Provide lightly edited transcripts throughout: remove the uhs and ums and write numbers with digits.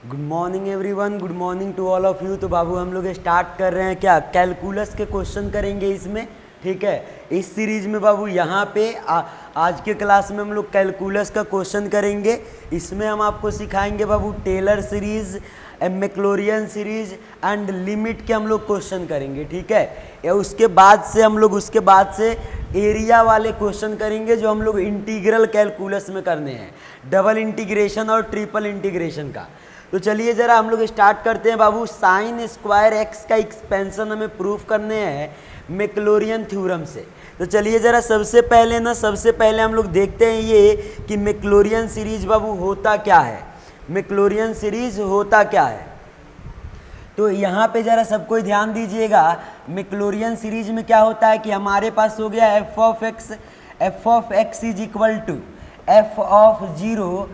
Good morning everyone, good morning to all of you. तो बाबू हम लोग स्टार्ट कर रहे हैं क्या, कैलकुलस के क्वेश्चन करेंगे इसमें। ठीक है, इस सीरीज में बाबू यहाँ पे आज के क्लास में हम लोग कैलकुलस का क्वेश्चन करेंगे। इसमें हम आपको सिखाएंगे बाबू Taylor series, Maclaurin series and limit के हम लोग क्वेश्चन करेंगे। ठीक है, या उसके बाद से एरिया वाले क्वेश्चन करेंगे जो हम लोग इंटीग्रल कैलकुलस में करने हैं, डबल इंटीग्रेशन और ट्रिपल इंटीग्रेशन का। तो चलिए ज़रा हम लोग स्टार्ट करते हैं बाबू। साइन स्क्वायर एक्स का एक्सपेंशन हमें प्रूफ करने हैं मैक्लोरियन थ्योरम से। तो चलिए ज़रा सबसे पहले हम लोग देखते हैं ये कि मैक्लोरियन सीरीज बाबू होता क्या है, मैक्लोरियन सीरीज होता क्या है। तो यहाँ पे ज़रा सबको ध्यान दीजिएगा, मैक्लोरियन सीरीज में क्या होता है कि हमारे पास हो गया f of x is equal to f of zero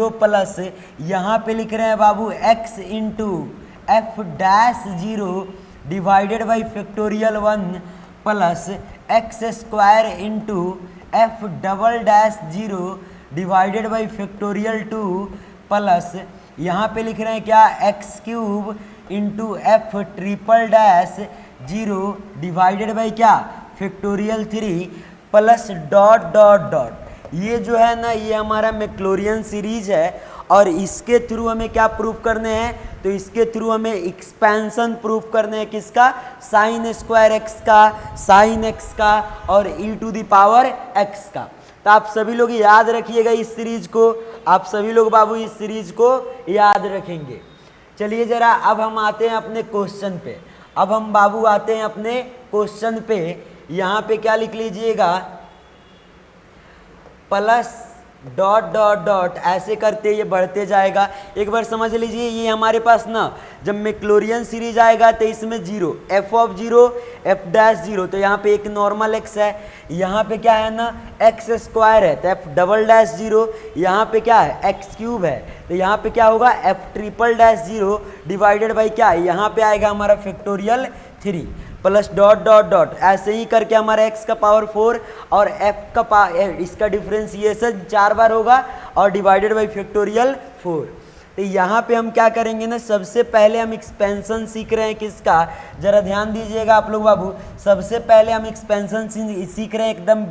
plus यहाँ पे लिख रहे हैं बाबू x into f dash zero divided by factorial 1 plus x square into f double dash zero divided by factorial 2 plus यहाँ पे लिख रहे हैं क्या, x cube into f triple dash zero divided by क्या, factorial 3 plus dot dot dot. ये जो है ना, ये हमारा मैक्लोरियन सीरीज है और इसके थ्रू हमें क्या प्रूफ करने हैं, तो इसके थ्रू हमें एक्सपेंशन प्रूफ करने हैं किसका, साइन स्क्वायर एक्स का, साइन एक्स का और ई टू द पावर एक्स का। तो आप सभी लोग याद रखिएगा इस सीरीज को, आप सभी लोग बाबू इस सीरीज को याद रखेंगे। चलिए जरा अब हम आते हैं अपने क्वेश्चन पे, अब हम बाबू आते हैं अपने क्वेश्चन पे। यहाँ पे क्या लिख लीजिएगा, प्लस डॉट डॉट डॉट, ऐसे करते ये बढ़ते जाएगा। एक बार समझ लीजिए, ये हमारे पास ना जब मैक्लोरियन सीरीज आएगा तो इसमें zero, F of zero F dash zero, तो यहाँ पे एक नॉर्मल एक्स है, यहाँ पे क्या है ना एक्स स्क्वायर है, तो एफ डबल डैश जीरो, यहाँ पे क्या है एक्स क्यूब है, तो यहाँ पे क्या होगा F triple dash zero divided by क्या, यहाँ पे आएगा हमारा factorial 3 plus dot dot dot, ऐसे ही करके हमारा x का पावर 4 और f का इसका डिफ्रेंसिएशन 4 बार होगा और डिवाइडेड बाई फैक्टोरियल 4। तो यहाँ पे हम क्या करेंगे ना, सबसे पहले हम एक्सपेंशन सीख रहे हैं किसका, जरा ध्यान दीजिएगा आप लोग बाबू। सबसे पहले हम एक्सपेंशन सीख रहे हैं एकदम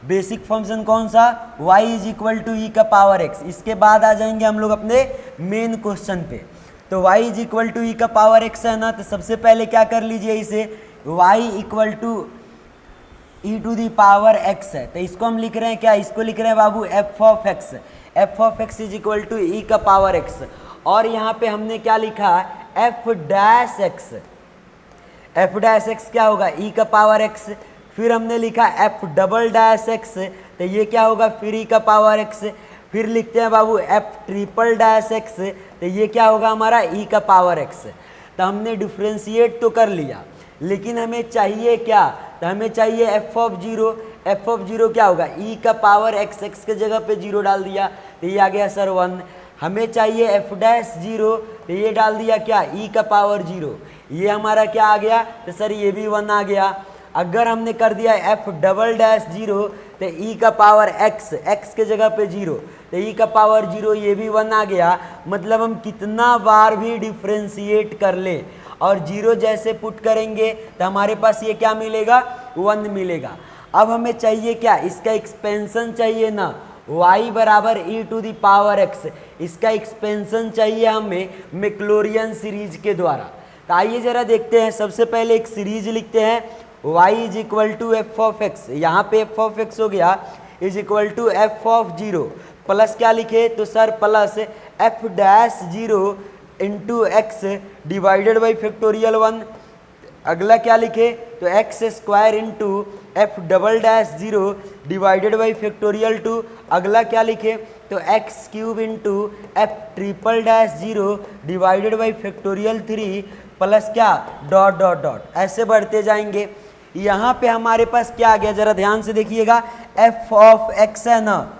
बेसिक फंक्शन कौन सा, y is equal to e का पावर x। इसके बाद आ जाएंगे हम लोग अपने मेन क्वेश्चन पे। तो y is equal to e का पावर x है ना, तो सबसे पहले क्या कर लीजिए, इसे y equal to e to the power x है, तो इसको हम लिख रहे हैं क्या, इसको लिख रहे हैं बाबू f of x is equal to e का पावर x। और यहाँ पे हमने क्या लिखा, f डैश x क्या होगा, ई का पावर x। फिर हमने लिखा f डबल डैश x, तो ये क्या होगा, फिर ई का पावर x। फिर लिखते हैं बाबू f ट्रिपल डैश x, तो ये क्या होगा हमारा e का पावर x। तो हमने डिफ्रेंशिएट तो कर लिया, लेकिन हमें चाहिए क्या, तो हमें चाहिए f ऑफ जीरो क्या होगा, e का पावर x, x के जगह पे जीरो डाल दिया तो ये आ गया सर 1। हमें चाहिए f डैश जीरो, तो ये डाल दिया क्या, e का पावर जीरो, ये हमारा क्या आ गया, तो सर ये भी 1 आ गया। अगर हमने कर दिया f डबल डैश जीरो, तो e का पावर x के जगह पे जीरो, तो e का पावर जीरो, ये भी 1 आ गया। मतलब हम कितना बार भी डिफ्रेंशिएट कर लें और जीरो जैसे पुट करेंगे तो हमारे पास ये क्या मिलेगा, 1 मिलेगा। अब हमें चाहिए क्या, इसका एक्सपेंशन चाहिए ना, y बराबर ई टू दी पावर x, इसका एक्सपेंशन चाहिए हमें मैक्लोरियन सीरीज के द्वारा। तो आइए जरा देखते हैं, सबसे पहले एक सीरीज लिखते हैं, y is equal to f of x, यहाँ पे एफ ऑफ एक्स हो गया is equal to f of zero plus क्या लिखे, तो sir plus f dash zero into x divided by factorial 1। अगला क्या लिखे, तो x square into f double dash zero divided by factorial 2। अगला क्या लिखे, तो x cube into f triple dash zero divided by factorial 3 plus क्या, dot dot dot, ऐसे बढ़ते जाएंगे। यहाँ पे हमारे पास क्या आ गया, जरा ध्यान से देखिएगा, एफ ऑफ एक्स है ना,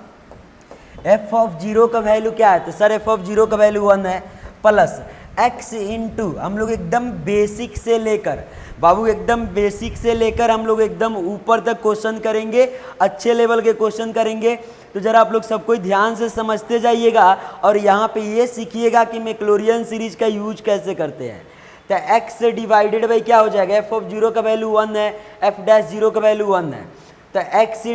एफ ऑफ जीरो का वैल्यू क्या है, तो सर एफ ऑफ जीरो का वैल्यू 1 है, प्लस एक्स इंटू, हम लोग एकदम बेसिक से लेकर बाबू, एकदम बेसिक से लेकर हम लोग एकदम ऊपर तक क्वेश्चन करेंगे, अच्छे लेवल के क्वेश्चन करेंगे। तो जरा आप लोग सब कोई ध्यान से समझते जाइएगा और यहाँ पे ये सीखिएगा कि मैक्लोरियन सीरीज का यूज कैसे करते हैं। तो x से डिवाइडेड बाई क्या हो जाएगा, एफ ऑफ जीरो का वैल्यू 1 है, एफ डैश जीरो का वैल्यू 1 है, तो x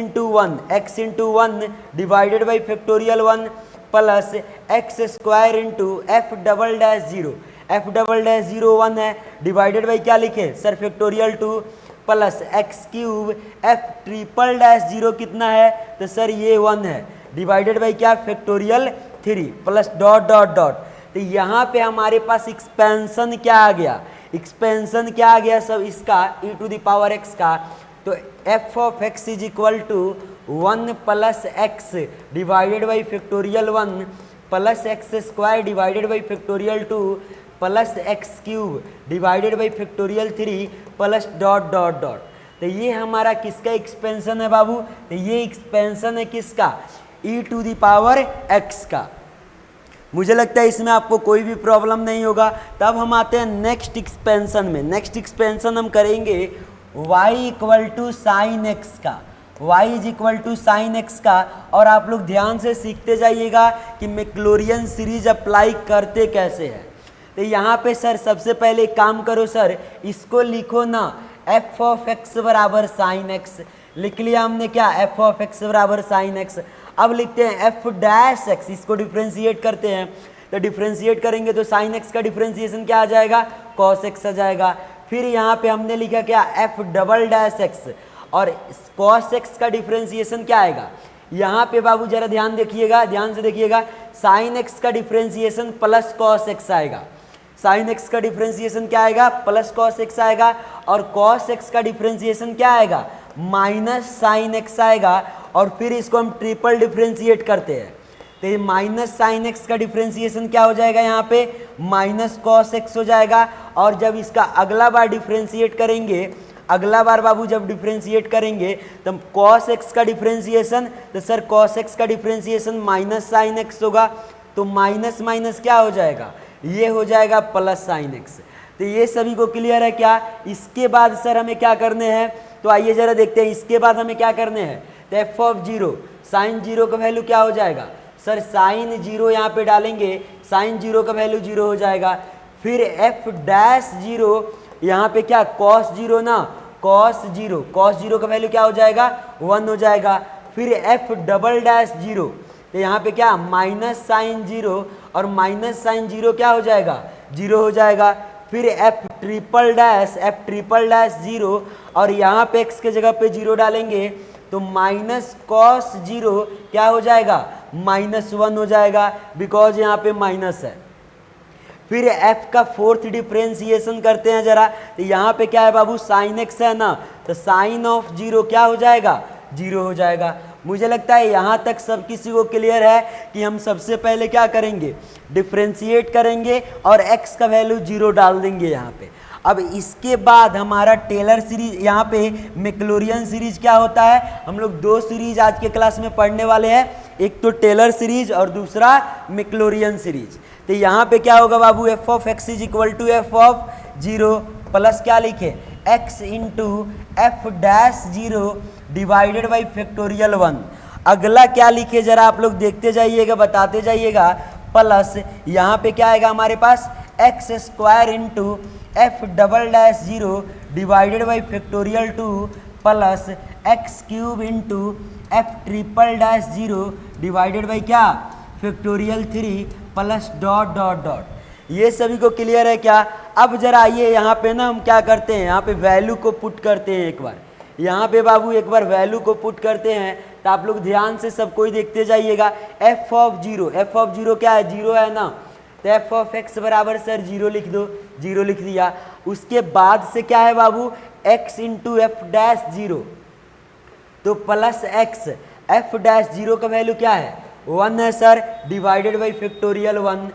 into one divided by factorial 1 plus x square into f double dash zero, F double dash zero 1 है, डिवाइडेड बाई क्या लिखे sir factorial 2 plus x cube F triple dash zero कितना है, तो sir ये 1 है, डिवाइडेड बाई क्या factorial 3 plus dot dot dot. तो यहाँ पे हमारे पास एक्सपेंशन क्या आ गया, एक्सपेंशन क्या आ गया सब इसका e to the power x का, तो f of x is equal to 1 plus x divided by factorial 1 plus x square divided by factorial 2 plus x cube divided by factorial 3 plus dot dot dot. तो ये हमारा किसका expansion है बाबू, तो ये expansion है किसका, e to the power x का। मुझे लगता है इसमें आपको कोई भी प्रॉब्लम नहीं होगा। तब हम आते हैं नेक्स्ट एक्सपेंशन में। नेक्स्ट एक्सपेंशन हम करेंगे y equal to sine x का, y is equal to sine x का। और आप लोग ध्यान से सीखते जाइएगा कि मैक्लोरियन सीरीज अप्लाई करते कैसे हैं। तो यहाँ पे सर सबसे पहले एक काम करो सर, इसको लिखो ना एफ ऑफ एक्स बराबर साइन एक्स, लिख लिया हमने क्या एफ ऑफ एक्स बराबर साइन एक्स। अब लिखते हैं एफ डैश एक्स, इसको डिफ्रेंशिएट करते हैं, तो डिफ्रेंशिएट करेंगे तो साइन एक्स का डिफ्रेंशिएशन क्या आ जाएगा कॉस एक्स आ जाएगा। फिर यहाँ पे हमने लिखा क्या एफ डबल डैश एक्स, और कॉस एक्स का डिफ्रेंशिएशन क्या आएगा, यहाँ पे बाबू जरा ध्यान देखिएगा, ध्यान से देखिएगा, साइन एक्स का डिफ्रेंशिएशन प्लस कॉस एक्स आएगा, साइन एक्स का डिफ्रेंशिएशन क्या आएगा प्लस कॉस एक्स आएगा, और कॉस एक्स का डिफ्रेंशिएशन क्या आएगा माइनस साइन एक्स आएगा। और फिर इसको हम ट्रिपल डिफ्रेंशिएट करते हैं, तो ये माइनस साइन एक्स का डिफ्रेंशिएशन क्या हो जाएगा यहाँ पे माइनस कॉस एक्स हो जाएगा। और जब इसका अगला बार डिफ्रेंशिएट करेंगे, अगला बार बाबू जब डिफ्रेंशिएट करेंगे तो कॉस एक्स का डिफ्रेंशिएशन, तो सर कॉस एक्स का डिफ्रेंशिएशन माइनस साइन एक्स होगा, तो माइनस माइनस क्या हो जाएगा ये हो जाएगा प्लस साइन एक्स। तो ये सभी को क्लियर है क्या। इसके बाद सर हमें क्या करने हैं, तो आइए जरा देखते हैं इसके बाद हमें क्या करने हैं। तो f of zero sine zero का वैल्यू क्या हो जाएगा सर साइन जीरो यहाँ पे डालेंगे, साइन जीरो का वैल्यू जीरो हो जाएगा। फिर एफ डैश जीरो यहाँ पे क्या कॉस जीरो ना, कॉस जीरो का वैल्यू क्या हो जाएगा 1 हो जाएगा। फिर एफ डबल डैश जीरो, तो यहाँ पे क्या माइनस साइन जीरो, और माइनस साइन जीरो क्या हो जाएगा 0 हो जाएगा। फिर एफ ट्रिपल डैश जीरो, और यहाँ पे एक्स के जगह पे 0 डालेंगे तो माइनस कॉस जीरो क्या हो जाएगा -1 हो जाएगा, बिकॉज यहाँ पे माइनस है। फिर f का फोर्थ डिफ्रेंशिएशन करते हैं जरा, तो यहाँ पे क्या है बाबू साइन एक्स है ना, तो साइन ऑफ जीरो क्या हो जाएगा 0 हो जाएगा। मुझे लगता है यहाँ तक सब किसी को क्लियर है कि हम सबसे पहले क्या करेंगे डिफ्रेंशिएट करेंगे और x का वैल्यू 0 डाल देंगे यहाँ पे। अब इसके बाद हमारा टेलर सीरीज, यहाँ पे मैक्लोरियन सीरीज क्या होता है, हम लोग 2 सीरीज आज के क्लास में पढ़ने वाले हैं, एक तो टेलर सीरीज और दूसरा मैक्लोरियन सीरीज। तो यहाँ पे क्या होगा बाबू f of x is equal to f of zero plus क्या लिखे x into f dash zero divided by factorial 1। अगला क्या लिखे जरा आप लोग देखते जाइएगा, बताते जाइएगा, प्लस यहाँ पे क्या आएगा हमारे पास x square into f double dash zero divided by factorial 2 plus x cube into f triple dash zero divided by क्या factorial 3 plus dot dot dot. ये सभी को क्लियर है क्या। अब जरा आइए यहाँ पे ना हम क्या करते हैं, यहाँ पे वैल्यू को पुट करते हैं एक बार, यहाँ पे बाबू एक बार वैल्यू को पुट करते हैं। तो आप लोग ध्यान से सब कोई देखते जाइएगा। एफ ऑफ जीरो क्या है 0 है ना, तो एफ ऑफ एक्स बराबर सर 0 लिख दो, 0 लिख दिया। उसके बाद से क्या है बाबू x into f dash zero, तो plus x f dash zero का वैल्यू क्या है 1 है sir, divided by factorial 1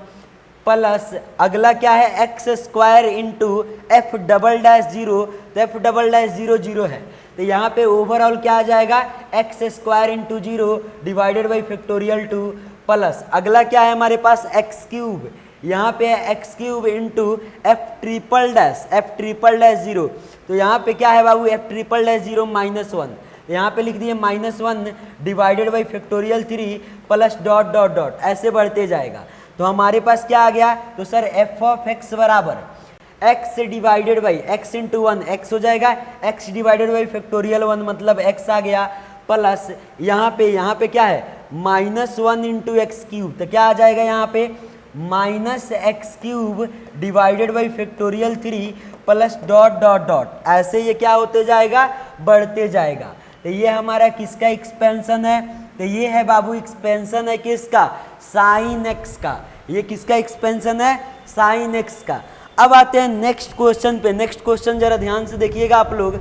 plus अगला क्या है x square into f double dash zero, तो एफ डबल डैश जीरो 0 है, तो यहाँ पे ओवरऑल क्या आ जाएगा x square into zero divided by factorial 2 plus अगला क्या है हमारे पास एक्स क्यूब, यहाँ पे है x cube into f triple dash zero, तो यहाँ पे क्या है बाबू एफ ट्रिपल डैश जीरो -1, तो यहाँ पे लिख दिए -1 divided by factorial 3 plus dot dot dot, ऐसे बढ़ते जाएगा। तो हमारे पास क्या आ गया, तो सर एफ ऑफ एक्स बराबर x divided by x into 1 x हो जाएगा, x डिवाइडेड बाई फैक्टोरियल 1 मतलब x आ गया, प्लस यहाँ पे क्या है -1 इंटू एक्स क्यूब, तो क्या आ जाएगा यहाँ पे -x³ divided by factorial 3 plus dot dot dot, ऐसे ये क्या होते जाएगा, बढ़ते जाएगा। तो ये हमारा किसका एक्सपेंशन है, तो ये है बाबू एक्सपेंशन है किसका, साइन एक्स का। ये किसका एक्सपेंशन है, साइन एक्स का। अब आते हैं नेक्स्ट क्वेश्चन पे। नेक्स्ट क्वेश्चन जरा ध्यान से देखिएगा आप लोग।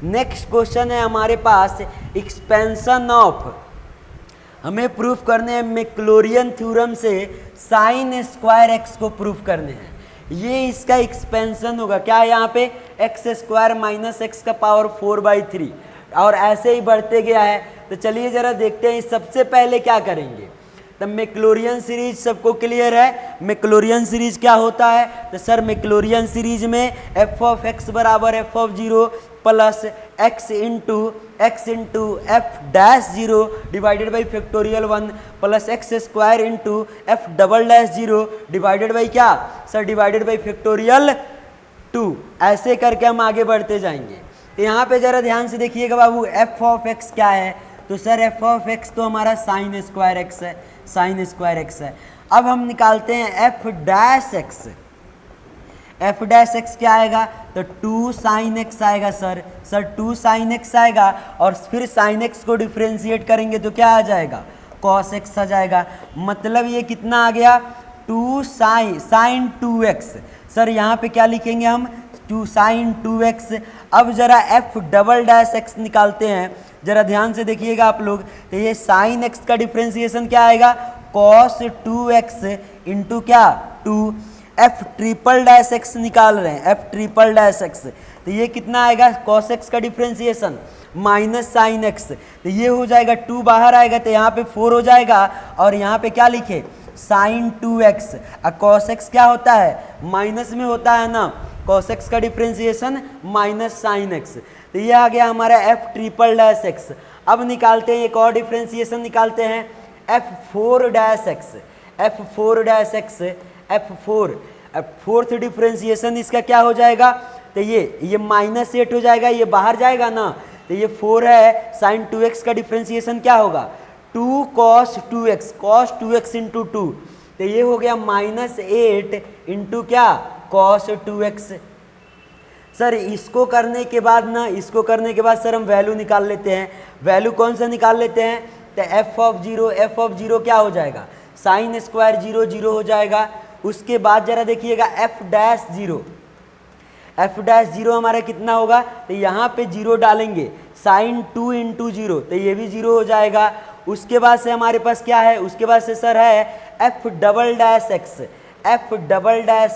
नेक्स्ट क्वेश्चन है हमारे पास एक्सपेंशन ऑफ, हमें प्रूफ करने हैं मैक्लोरियन थ्योरम से साइन स्क्वायर एक्स को प्रूफ करने हैं। ये इसका एक्सपेंशन होगा, क्या है यहाँ पे एक्स स्क्वायर माइनस एक्स का पावर 4/3, और ऐसे ही बढ़ते गया है। तो चलिए जरा देखते हैं सबसे पहले क्या करेंगे। तो मैक्लोरियन सीरीज सबको क्लियर है, मैक्लोरियन सीरीज क्या होता है, तो सर मैक्लोरियन सीरीज में एफ ऑफ एक्स बराबर F of 0 plus x into f dash 0 divided by factorial 1 plus x square into f double dash 0 divided by क्या सर, डिवाइडेड बाई फैक्टोरियल 2, ऐसे करके हम आगे बढ़ते जाएंगे। तो यहाँ पे जरा ध्यान से देखिएगा बाबू, एफ ऑफ एक्स क्या है, तो सर एफ ऑफ एक्स तो हमारा साइन स्क्वायर एक्स है, साइन स्क्वायर एक्स है। अब हम निकालते हैं F dash x, f dash x क्या आएगा, तो 2 साइन एक्स आएगा सर 2 साइन एक्स आएगा, और फिर साइन एक्स को डिफ्रेंशिएट करेंगे तो क्या आ जाएगा, कॉस एक्स आ जाएगा। मतलब ये कितना आ गया, 2 साइन 2x। सर यहाँ पे क्या लिखेंगे हम, 2 साइन 2x। अब जरा एफ डबल डैश एक्स निकालते हैं, जरा ध्यान से देखिएगा आप लोग। तो ये साइन एक्स का डिफ्रेंसिएशन क्या आएगा, कॉस 2x इंटू क्या 2, एफ ट्रिपल डैश एक्स निकाल रहे हैं, एफ ट्रिपल डैश एक्स, तो ये कितना आएगा, कॉस एक्स का डिफ्रेंसिएशन माइनस साइन एक्स, तो ये हो जाएगा 2 बाहर आएगा तो यहाँ पे 4 हो जाएगा, और यहाँ पे क्या लिखे साइन 2x। कॉस एक्स क्या होता है, माइनस में होता है ना, कॉस एक्स का डिफ्रेंसिएशन माइनस साइन एक्स, तो ये आ गया हमारा एफ ट्रिपल डैश एक्स। अब निकालते हैं एक और डिफ्रेंसिएशन निकालते हैं, F 4 dash x, F 4 dash x, F4, fourth differentiation इसका क्या हो जाएगा, तो ये -8 हो जाएगा, ये बाहर जाएगा ना, तो ये 4 है, साइन 2x का डिफ्रेंसिएशन क्या होगा 2 cos 2x इंटू 2, तो ये हो गया -8 इंटू क्या cos 2x। सर इसको करने के बाद ना, इसको करने के बाद सर हम वैल्यू निकाल लेते हैं। वैल्यू कौन सा निकाल लेते हैं, तो एफ ऑफ जीरो क्या हो जाएगा, साइन स्क्वायर 0 0 हो जाएगा। उसके बाद जरा देखिएगा एफ डैश जीरो हमारा कितना होगा, तो यहाँ पे 0 डालेंगे, साइन 2 इंटू 0, तो ये भी 0 हो जाएगा। उसके बाद से हमारे पास क्या है, उसके बाद से सर है एफ डबल डैश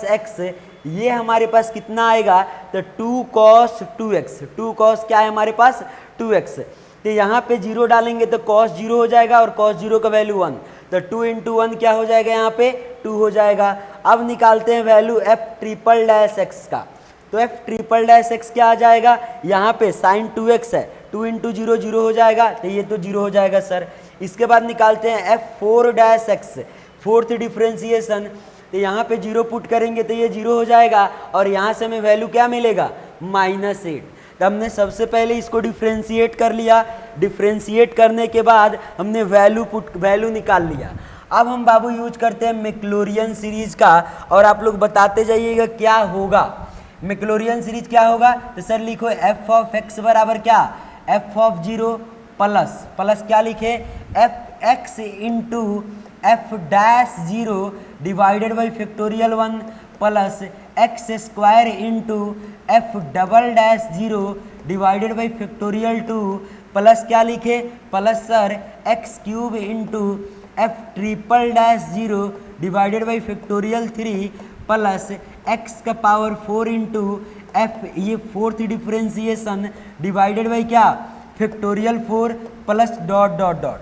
एक्स, ये हमारे पास कितना आएगा, तो 2 cos 2x, 2 cos क्या है हमारे पास 2x, तो यहाँ पे 0 डालेंगे तो cos 0 हो जाएगा, और cos 0 का वैल्यू 1, तो 2 इंटू 1 क्या हो जाएगा, यहाँ पे 2 हो जाएगा। अब निकालते हैं value F triple dash x का, तो एफ ट्रिपल डैश एक्स क्या आ जाएगा, यहाँ पे साइन 2x है, 2 इंटू 0 0 हो जाएगा, तो ये तो 0 हो जाएगा सर। इसके बाद निकालते हैं F 4 dash x, fourth differentiation, तो यहाँ पे 0 पुट करेंगे तो ये 0 हो जाएगा, और यहाँ से हमें वैल्यू क्या मिलेगा -8। तो हमने सबसे पहले इसको डिफ्रेंशिएट कर लिया, डिफ्रेंशिएट करने के बाद हमने वैल्यू निकाल लिया। अब हम बाबू यूज करते हैं मैक्लोरियन सीरीज का, और आप लोग बताते जाइएगा क्या होगा। मैक्लोरियन सीरीज क्या होगा, तो सर लिखो एफ ऑफ एक्स बराबर क्या, एफ ऑफ 0 प्लस क्या लिखे, F x into f dash 0 divided by factorial 1 plus x square into f double dash 0 divided by factorial 2 plus क्या लिखे, plus sir x cube into f triple dash 0 divided by factorial 3 plus x का power 4 into F, ये fourth differentiation divided by क्या factorial 4 plus dot dot dot,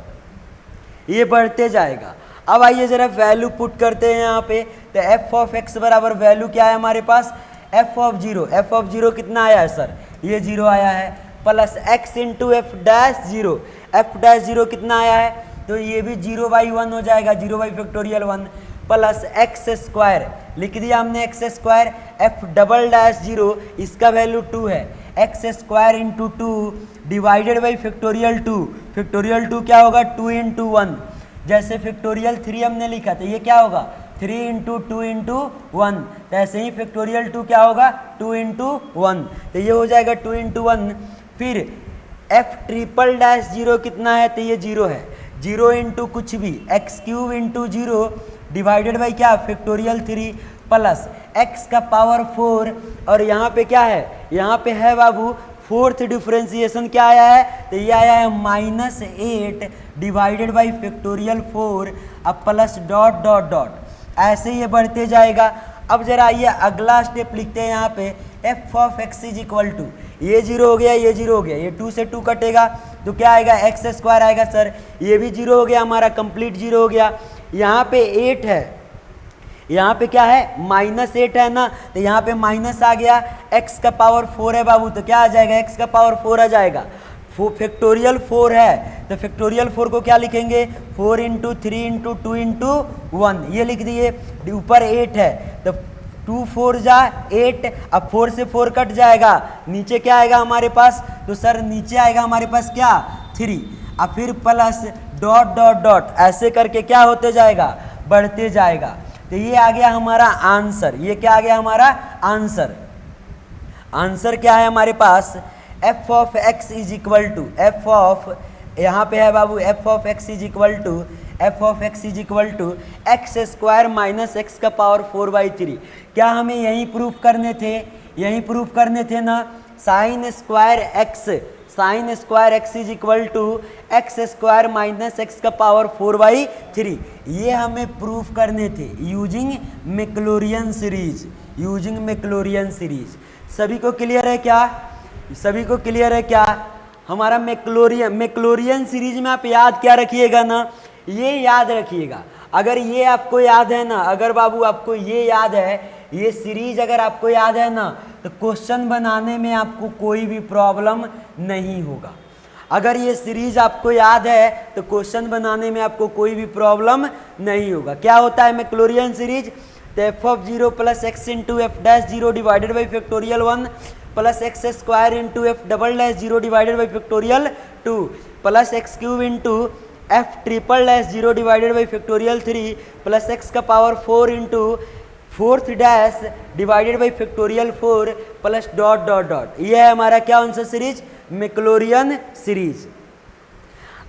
ये बढ़ते जाएगा। अब आइए जरा वैल्यू पुट करते हैं यहाँ पे, तो एफ ऑफ एक्स बराबर वैल्यू क्या है हमारे पास, एफ ऑफ जीरो कितना आया है सर, ये 0 आया है, plus x into f dash zero, F dash zero कितना आया है, तो ये भी 0/1 हो जाएगा, 0/1 प्लस एक्स स्क्वायर, लिख दिया हमने x square, F double dash zero इसका वैल्यू 2 है, x square into 2 divided by factorial 2, factorial 2 क्या होगा 2 इंटू 1, जैसे फैक्टोरियल 3 हमने लिखा तो ये क्या होगा 3 इंटू 2 इंटू 1, तो ऐसे ही फैक्टोरियल 2 क्या होगा 2 इंटू 1, तो ये हो जाएगा 2 इंटू 1। फिर एफ ट्रिपल डैश जीरो कितना है, तो ये 0 है, 0 इंटू कुछ भी x cube into 0 divided by क्या फैक्टोरियल 3 प्लस एक्स का पावर 4, और यहाँ पे क्या है, यहाँ पे है बाबू फोर्थ डिफरेंशिएशन क्या आया है, तो ये आया है -8 डिवाइडेड बाई फैक्टोरियल 4 अब प्लस डॉट डॉट डॉट, ऐसे ये बढ़ते जाएगा। अब जरा ये अगला स्टेप लिखते हैं यहाँ पे, f of x is equal to, ये 0 हो गया, ये 0 हो गया, ये 2 से 2 कटेगा तो क्या आएगा एक्स स्क्वायर आएगा सर, ये भी 0 हो गया, हमारा कंप्लीट 0 हो गया। यहाँ पे 8 है, यहाँ पे क्या है -8 है ना, तो यहाँ पे माइनस आ गया, x का पावर 4 है बाबू, तो क्या आ जाएगा x का पावर 4 आ जाएगा, फैक्टोरियल 4 है तो फैक्टोरियल 4 को क्या लिखेंगे 4 इंटू 3 इंटू 2 इंटू 1, ये लिख दिए, ऊपर 8 है तो 2 4 जा 8, अब 4 से 4 कट जाएगा, नीचे क्या आएगा हमारे पास, तो सर नीचे आएगा हमारे पास क्या 3, अब फिर प्लस डॉट डॉट डॉट, ऐसे करके क्या होते जाएगा बढ़ते जाएगा। तो ये आ गया हमारा आंसर, ये क्या आ गया हमारा आंसर, आंसर क्या है हमारे पास f of x is equal to, f of यहाँ पे है बाबू f of x is equal to, f of x is equal to x square minus x का पावर 4/3, क्या हमें यही प्रूफ करने थे, यही प्रूफ करने थे ना, sine square x is equal to x square minus x का पावर 4/3, ये हमें प्रूफ करने थे using Maclaurin series, using Maclaurin series. सभी को क्लियर है क्या, सभी को क्लियर है क्या, हमारा मैक्लोरियन सीरीज में आप याद क्या रखिएगा ना, ये याद रखिएगा, अगर ये आपको याद है ना, अगर बाबू आपको ये याद है, ये सीरीज अगर आपको याद है ना, तो क्वेश्चन बनाने में आपको कोई भी प्रॉब्लम नहीं होगा। अगर ये सीरीज आपको याद है तो क्वेश्चन बनाने में आपको कोई भी प्रॉब्लम नहीं होगा। क्या होता है मैक्लोरियन सीरीज, तो f of 0 plus x into f dash 0 divided by factorial 1 plus x square into f double dash 0 divided by factorial 2 plus x cube into f triple dash 0 divided by factorial 3 plus x का power 4 into fourth dash divided by factorial 4 plus dot dot dot, ये है हमारा क्या answer series Maclaurin series.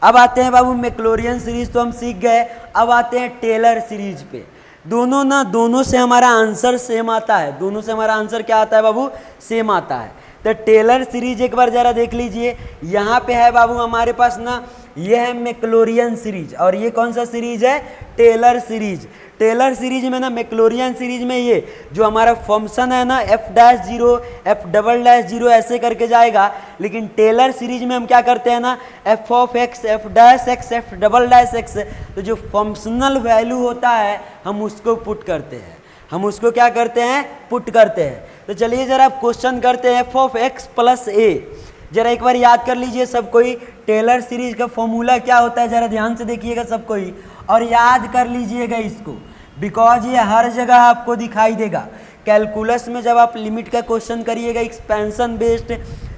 अब आते हैं बाबू Maclaurin series तो हम सीख गए, अब आते हैं टेलर सीरीज पे। दोनों से हमारा आंसर सेम आता है, दोनों से हमारा आंसर क्या आता है बाबू सेम आता है। तो टेलर सीरीज एक बार जरा देख लीजिए, यहाँ पे है बाबू हमारे पास ना, ये है मैक्लोरियन सीरीज और ये कौन सा सीरीज है टेलर सीरीज। टेलर सीरीज में ना मैक्लोरियन सीरीज में ये जो हमारा फंक्शन है ना F dash 0 F double dash 0 ऐसे करके जाएगा, लेकिन टेलर सीरीज में हम क्या करते हैं ना F of x f dash x F double dash x, तो जो फंक्शनल वैल्यू होता है हम उसको पुट करते हैं, हम उसको क्या करते हैं पुट करते हैं। तो चलिए जरा क्वेश्चन करते हैं एफ ऑफ एक्स प्लस ए, जरा एक बार याद कर लीजिए सब कोई, टेलर सीरीज का फॉर्मूला क्या होता है जरा ध्यान से देखिएगा सब कोई और याद कर लीजिएगा इसको, बिकॉज ये हर जगह आपको दिखाई देगा। कैलकुलस में जब आप लिमिट का क्वेश्चन करिएगा एक्सपेंशन बेस्ड,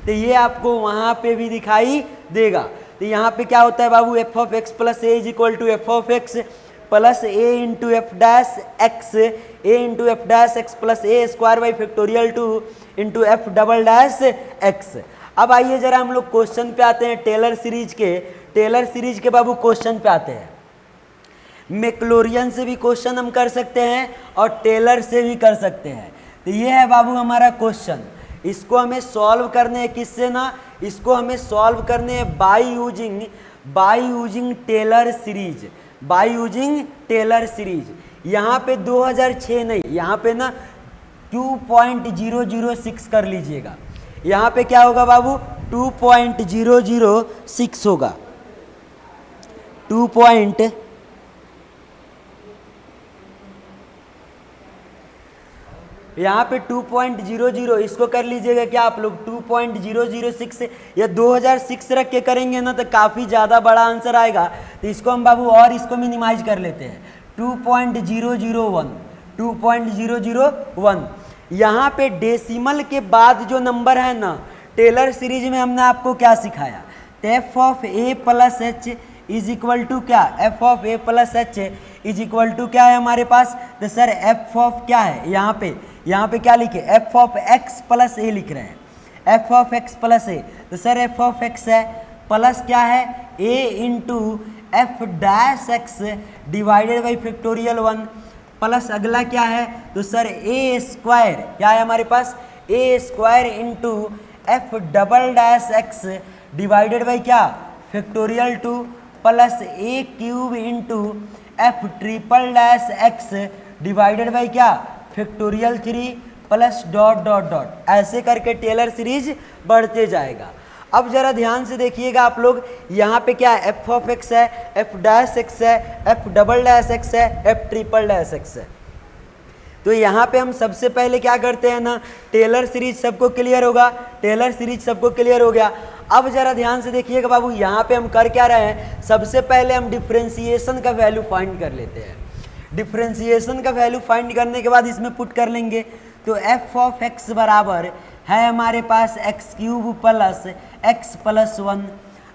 तो ये आपको वहाँ पे भी दिखाई देगा। तो यहाँ पे क्या होता है बाबू f of x plus a is equal to f of x plus a into f dash x, a into f dash x plus a square by factorial 2 into f double dash x. अब आइए जरा हम लोग question पे आते हैं Taylor series के, Taylor series के बाबू क्वेश्चन पे आते हैं। मैक्लोरियन से भी क्वेश्चन हम कर सकते हैं और टेलर से भी कर सकते हैं। तो ये है बाबू हमारा क्वेश्चन, इसको हमें सॉल्व करने हैं किससे ना, इसको हमें सॉल्व करने हैं by using Taylor series, by using Taylor series. यहाँ पे 2006 नहीं, यहाँ पे ना 2.006 कर लीजिएगा, यहाँ पे क्या होगा बाबू 2.006 होगा, 2.006 यहाँ पे 2.00 इसको कर लीजिएगा क्या आप लोग 2.006 या 2006 रख के करेंगे ना तो काफ़ी ज़्यादा बड़ा आंसर आएगा। तो इसको हम बाबू और इसको मिनिमाइज कर लेते हैं 2.001 यहाँ पे डेसिमल के बाद जो नंबर है ना, टेलर सीरीज में हमने आपको क्या सिखाया, f of a plus h is equal to क्या, f of a plus h is equal to क्या है हमारे पास, तो सर एफ ऑफ क्या है यहाँ पे क्या लिखे, f of x plus a लिख रहे हैं, f of x plus a, तो सर एफ ऑफ एक्स है प्लस क्या है a into f dash x divided by factorial 1 plus अगला क्या है, तो सर ए स्क्वायर क्या है हमारे पास, a square into f double dash x divided by क्या factorial 2 plus a cube into f triple dash x divided by क्या factorial 3 plus dot dot dot, ऐसे करके टेलर सीरीज बढ़ते जाएगा। अब जरा ध्यान से देखिएगा आप लोग, यहाँ पे क्या है, एफ ऑफ एक्स है, एफ डैश एक्स है, एफ डबल डैश एक्स है, एफ ट्रिपल डैश एक्स है। तो यहाँ पे हम सबसे पहले क्या करते हैं ना, टेलर सीरीज सबको क्लियर होगा, टेलर सीरीज सबको क्लियर हो गया। अब जरा ध्यान से देखिएगा बाबू, यहाँ पे हम कर क्या रहे हैं, सबसे पहले हम डिफ्रेंसिएशन का वैल्यू फाइंड कर लेते हैं। डिफ्रेंसिएशन का वैल्यू फाइंड करने के बाद इसमें पुट कर लेंगे, तो एफ ऑफ एक्स बराबर है हमारे पास x cube plus x plus 1।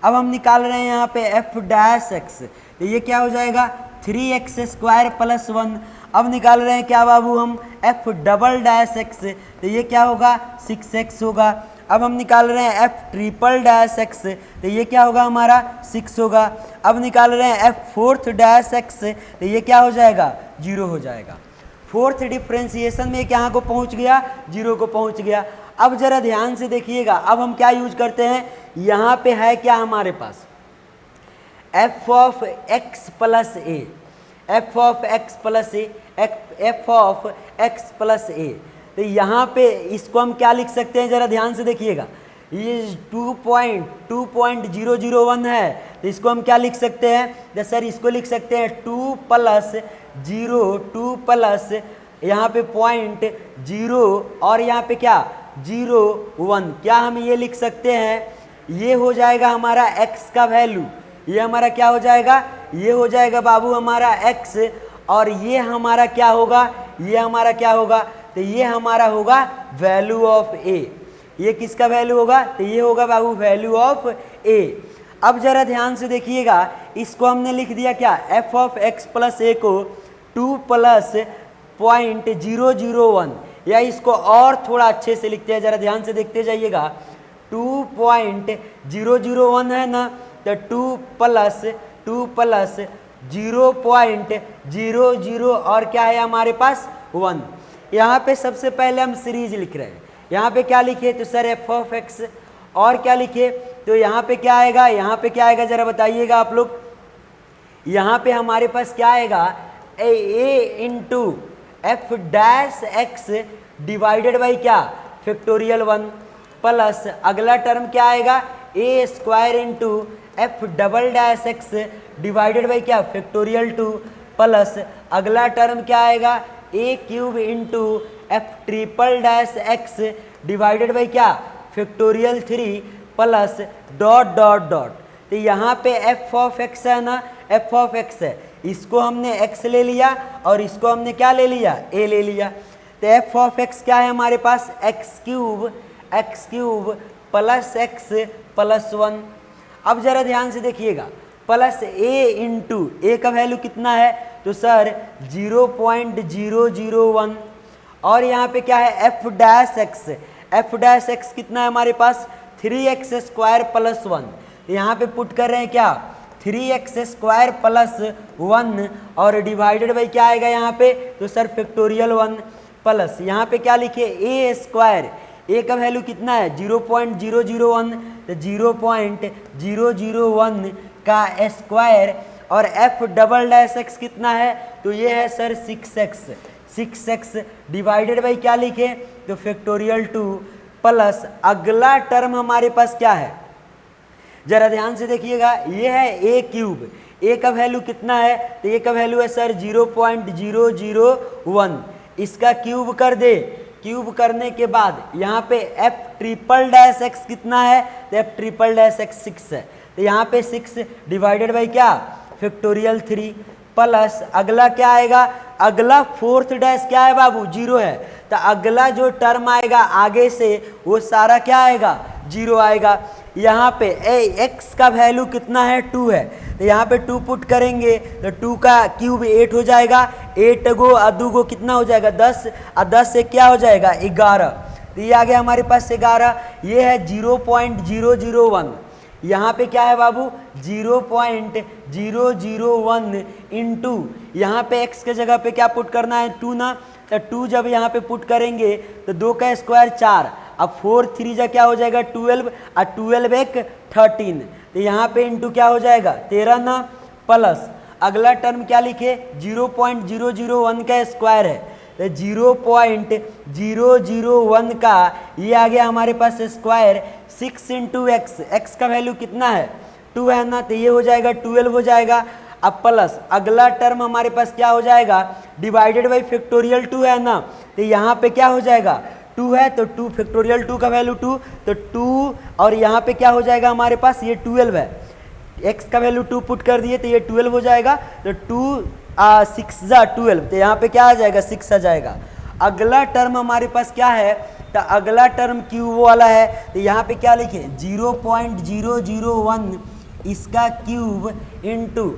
अब हम निकाल रहे हैं यहाँ पे एफ डैश एक्स, तो ये क्या हो जाएगा 3x स्क्वायर प्लस 1। अब निकाल रहे हैं क्या बाबू हम एफ डबल डैश एक्स, तो ये क्या होगा 6x होगा। अब हम निकाल रहे हैं एफ ट्रिपल डैश एक्स, तो ये क्या होगा हमारा 6 होगा। अब निकाल रहे हैं एफ फोर्थ डैश एक्स, तो ये क्या हो जाएगा 0 हो जाएगा। फोर्थ डिफ्रेंसिएशन में यहाँ को पहुँच गया, 0 को पहुँच गया। अब जरा ध्यान से देखिएगा, अब हम क्या यूज करते हैं, यहाँ पे है क्या हमारे पास f of x plus a, f of x plus a, f of x plus a, तो यहाँ पे इसको हम क्या लिख सकते हैं, जरा ध्यान से देखिएगा, ये 2.001 है, तो इसको हम क्या लिख सकते हैं, तो सर इसको लिख सकते हैं 2 प्लस 0 यहाँ पे 0 और यहाँ पे क्या 0.1, क्या हम ये लिख सकते हैं, ये हो जाएगा हमारा x का वैल्यू, ये हमारा क्या हो जाएगा, ये हो जाएगा बाबू हमारा x, और ये हमारा क्या होगा, ये हमारा क्या होगा, तो ये हमारा होगा वैल्यू ऑफ a। ये किसका वैल्यू होगा, तो ये होगा बाबू वैल्यू ऑफ a। अब जरा ध्यान से देखिएगा, इसको हमने लिख दिया क्या, एफ ऑफ एक्स प्लस ए को 2 प्लस 0.001, या इसको और थोड़ा अच्छे से लिखते हैं, जरा ध्यान से देखते जाइएगा, 2.001 है ना, तो 2 प्लस 0.00 और क्या है हमारे पास 1। यहाँ पे सबसे पहले हम सीरीज लिख रहे हैं, यहाँ पे क्या लिखे, तो सर एफ ऑफ एक्स, और क्या लिखे, तो यहाँ पे क्या आएगा, यहाँ पे क्या आएगा जरा बताइएगा आप लोग, यहाँ पे हमारे पास क्या आएगा a into f dash x divided by क्या फैक्टोरियल 1 प्लस अगला टर्म क्या आएगा a square into f double dash x divided by क्या फैक्टोरियल 2 प्लस अगला टर्म क्या आएगा a cube into f triple dash x divided by क्या factorial 3 plus dot dot dot. तो यहाँ पे एफ ऑफ एक्स है ना, एफ ऑफ एक्स है, इसको हमने x ले लिया और इसको हमने क्या ले लिया a ले लिया। तो एफ ऑफ एक्स क्या है हमारे पास x cube plus x plus 1। अब जरा ध्यान से देखिएगा, प्लस a इंटू ए का वैल्यू कितना है, तो सर 0.001, और यहाँ पे क्या है एफ डैश एक्स कितना है हमारे पास 3x स्क्वायर प्लस 1। यहाँ पे पुट कर रहे हैं क्या 3x स्क्वायर प्लस 1 और डिवाइडेड बाई क्या आएगा यहाँ पे, तो सर फैक्टोरियल 1 प्लस यहाँ पे क्या लिखे ए स्क्वायर, ए का वैल्यू कितना है 0.001, तो 0.001 का स्क्वायर, और एफ डबल डैश एक्स कितना है, तो ये है सर 6x डिवाइडेड बाई क्या लिखे, तो फैक्टोरियल 2 प्लस अगला टर्म हमारे पास क्या है, जरा ध्यान से देखिएगा, ये है ए क्यूब, ए का वैल्यू कितना है, तो ए का वैल्यू है सर 0.001, इसका क्यूब कर दे क्यूब करने के बाद यहाँ पे एफ ट्रिपल डैश एक्स कितना है, तो एफ ट्रिपल डैश एक्स 6 है, तो यहाँ पे 6 डिवाइडेड बाई क्या, फैक्टोरियल 3 प्लस अगला क्या आएगा, अगला फोर्थ डैश क्या है बाबू, 0 है, तो अगला जो टर्म आएगा आगे से वो सारा क्या आएगा, 0 आएगा। यहाँ पे एक्स का वैल्यू कितना है, 2 है, तो यहाँ पे 2 पुट करेंगे तो 2 का क्यूब 8 हो जाएगा, 8 गो अदू गो कितना हो जाएगा 10, और 10 से क्या हो जाएगा 11, तो ये आ गया हमारे पास 11। ये है 0.001, यहाँ पे क्या है बाबू 0.001 इंटू यहाँ पे x के जगह पे क्या पुट करना है 2 ना, तो 2 जब यहाँ पे पुट करेंगे तो 2 का स्क्वायर 4, अब 4 3 जा क्या हो जाएगा 12, और 12 एक 13, तो यहाँ पे इंटू क्या हो जाएगा 13 ना, प्लस अगला टर्म क्या लिखे 0.001 का स्क्वायर है, तो 0.001 का ये आ गया हमारे पास स्क्वायर 6 इंटू एक्स, एक्स का वैल्यू कितना है 2 है ना, तो ये हो जाएगा 12 हो जाएगा। अब प्लस अगला टर्म हमारे पास क्या हो जाएगा डिवाइडेड बाई फैक्टोरियल 2 है ना, तो यहाँ पे क्या हो जाएगा 2 है, तो 2 फैक्टोरियल 2 का वैल्यू 2, तो 2 और यहाँ पे क्या हो जाएगा हमारे पास ये 12 है, x का वैल्यू 2 पुट कर दिए तो ये 12 हो जाएगा, तो 2 6 जा 12, तो यहाँ पे क्या आ जाएगा 6 आ जाएगा। अगला टर्म हमारे पास क्या है, तो अगला टर्म क्यूब वाला है, तो यहाँ पे क्या लिखे 0.001 इसका cube into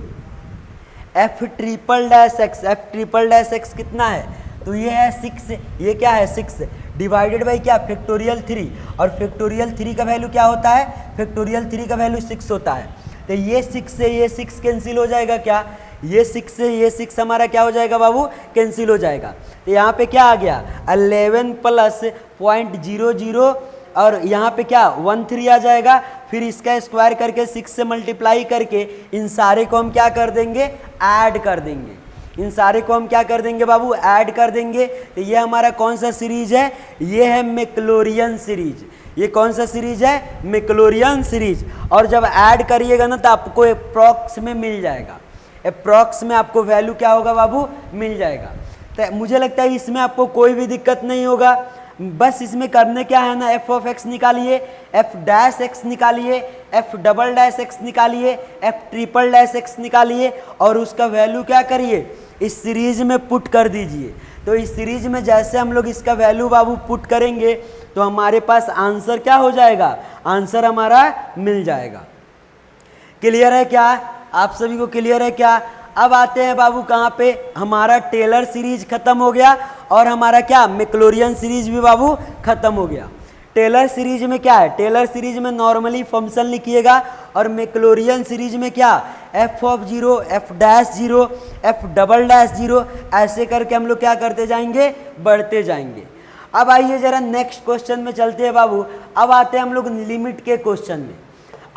f triple dash x, F triple dash x कितना है, तो ये है 6, ये क्या है 6 डिवाइडेड बाई क्या फैक्टोरियल 3, और फैक्टोरियल 3 का वैल्यू क्या होता है, फैक्टोरियल 3 का वैल्यू 6 होता है, तो ये 6 से ये 6 कैंसिल हो जाएगा, क्या ये 6 से ये 6 हमारा क्या हो जाएगा बाबू कैंसिल हो जाएगा, तो यहाँ पे क्या आ गया 11 प्लस 0.00 और यहाँ पे क्या 13 आ जाएगा, फिर इसका स्क्वायर करके 6 से मल्टीप्लाई करके इन सारे को हम क्या कर देंगे ऐड कर देंगे, इन सारे को हम क्या कर देंगे बाबू ऐड कर देंगे, तो ये हमारा कौन सा सीरीज है, ये है मैक्लोरियन सीरीज, ये कौन सा सीरीज है मैक्लोरियन सीरीज, और जब ऐड करिएगा ना तो आपको अप्रॉक्स में मिल जाएगा, अप्रॉक्स में आपको वैल्यू क्या होगा बाबू मिल जाएगा। तो मुझे लगता है इसमें आपको कोई भी दिक्कत नहीं होगा, बस इसमें करने क्या है ना एफ ऑफ एक्स निकालिए, एफ डैश एक्स निकालिए, एफ डबल डैश एक्स निकालिए, एफ ट्रिपल डैश एक्स निकालिए और उसका वैल्यू क्या करिए इस सीरीज में पुट कर दीजिए। तो इस सीरीज में जैसे हम लोग इसका वैल्यू बाबू पुट करेंगे तो हमारे पास आंसर क्या हो जाएगा, आंसर हमारा मिल जाएगा। क्लियर है क्या, आप सभी को क्लियर है क्या। अब आते हैं बाबू कहाँ पे, हमारा टेलर सीरीज खत्म हो गया और हमारा क्या मैक्लोरियन सीरीज भी बाबू खत्म हो गया। टेलर सीरीज में क्या है, टेलर सीरीज में नॉर्मली फंक्शन लिखिएगा और मैक्लोरियन सीरीज में क्या f of 0, F dash 0, F double dash 0 ऐसे करके हम लोग क्या करते जाएंगे बढ़ते जाएंगे। अब आइए जरा नेक्स्ट क्वेश्चन में चलते हैं बाबू। अब आते हैं हम लोग लिमिट के क्वेश्चन में।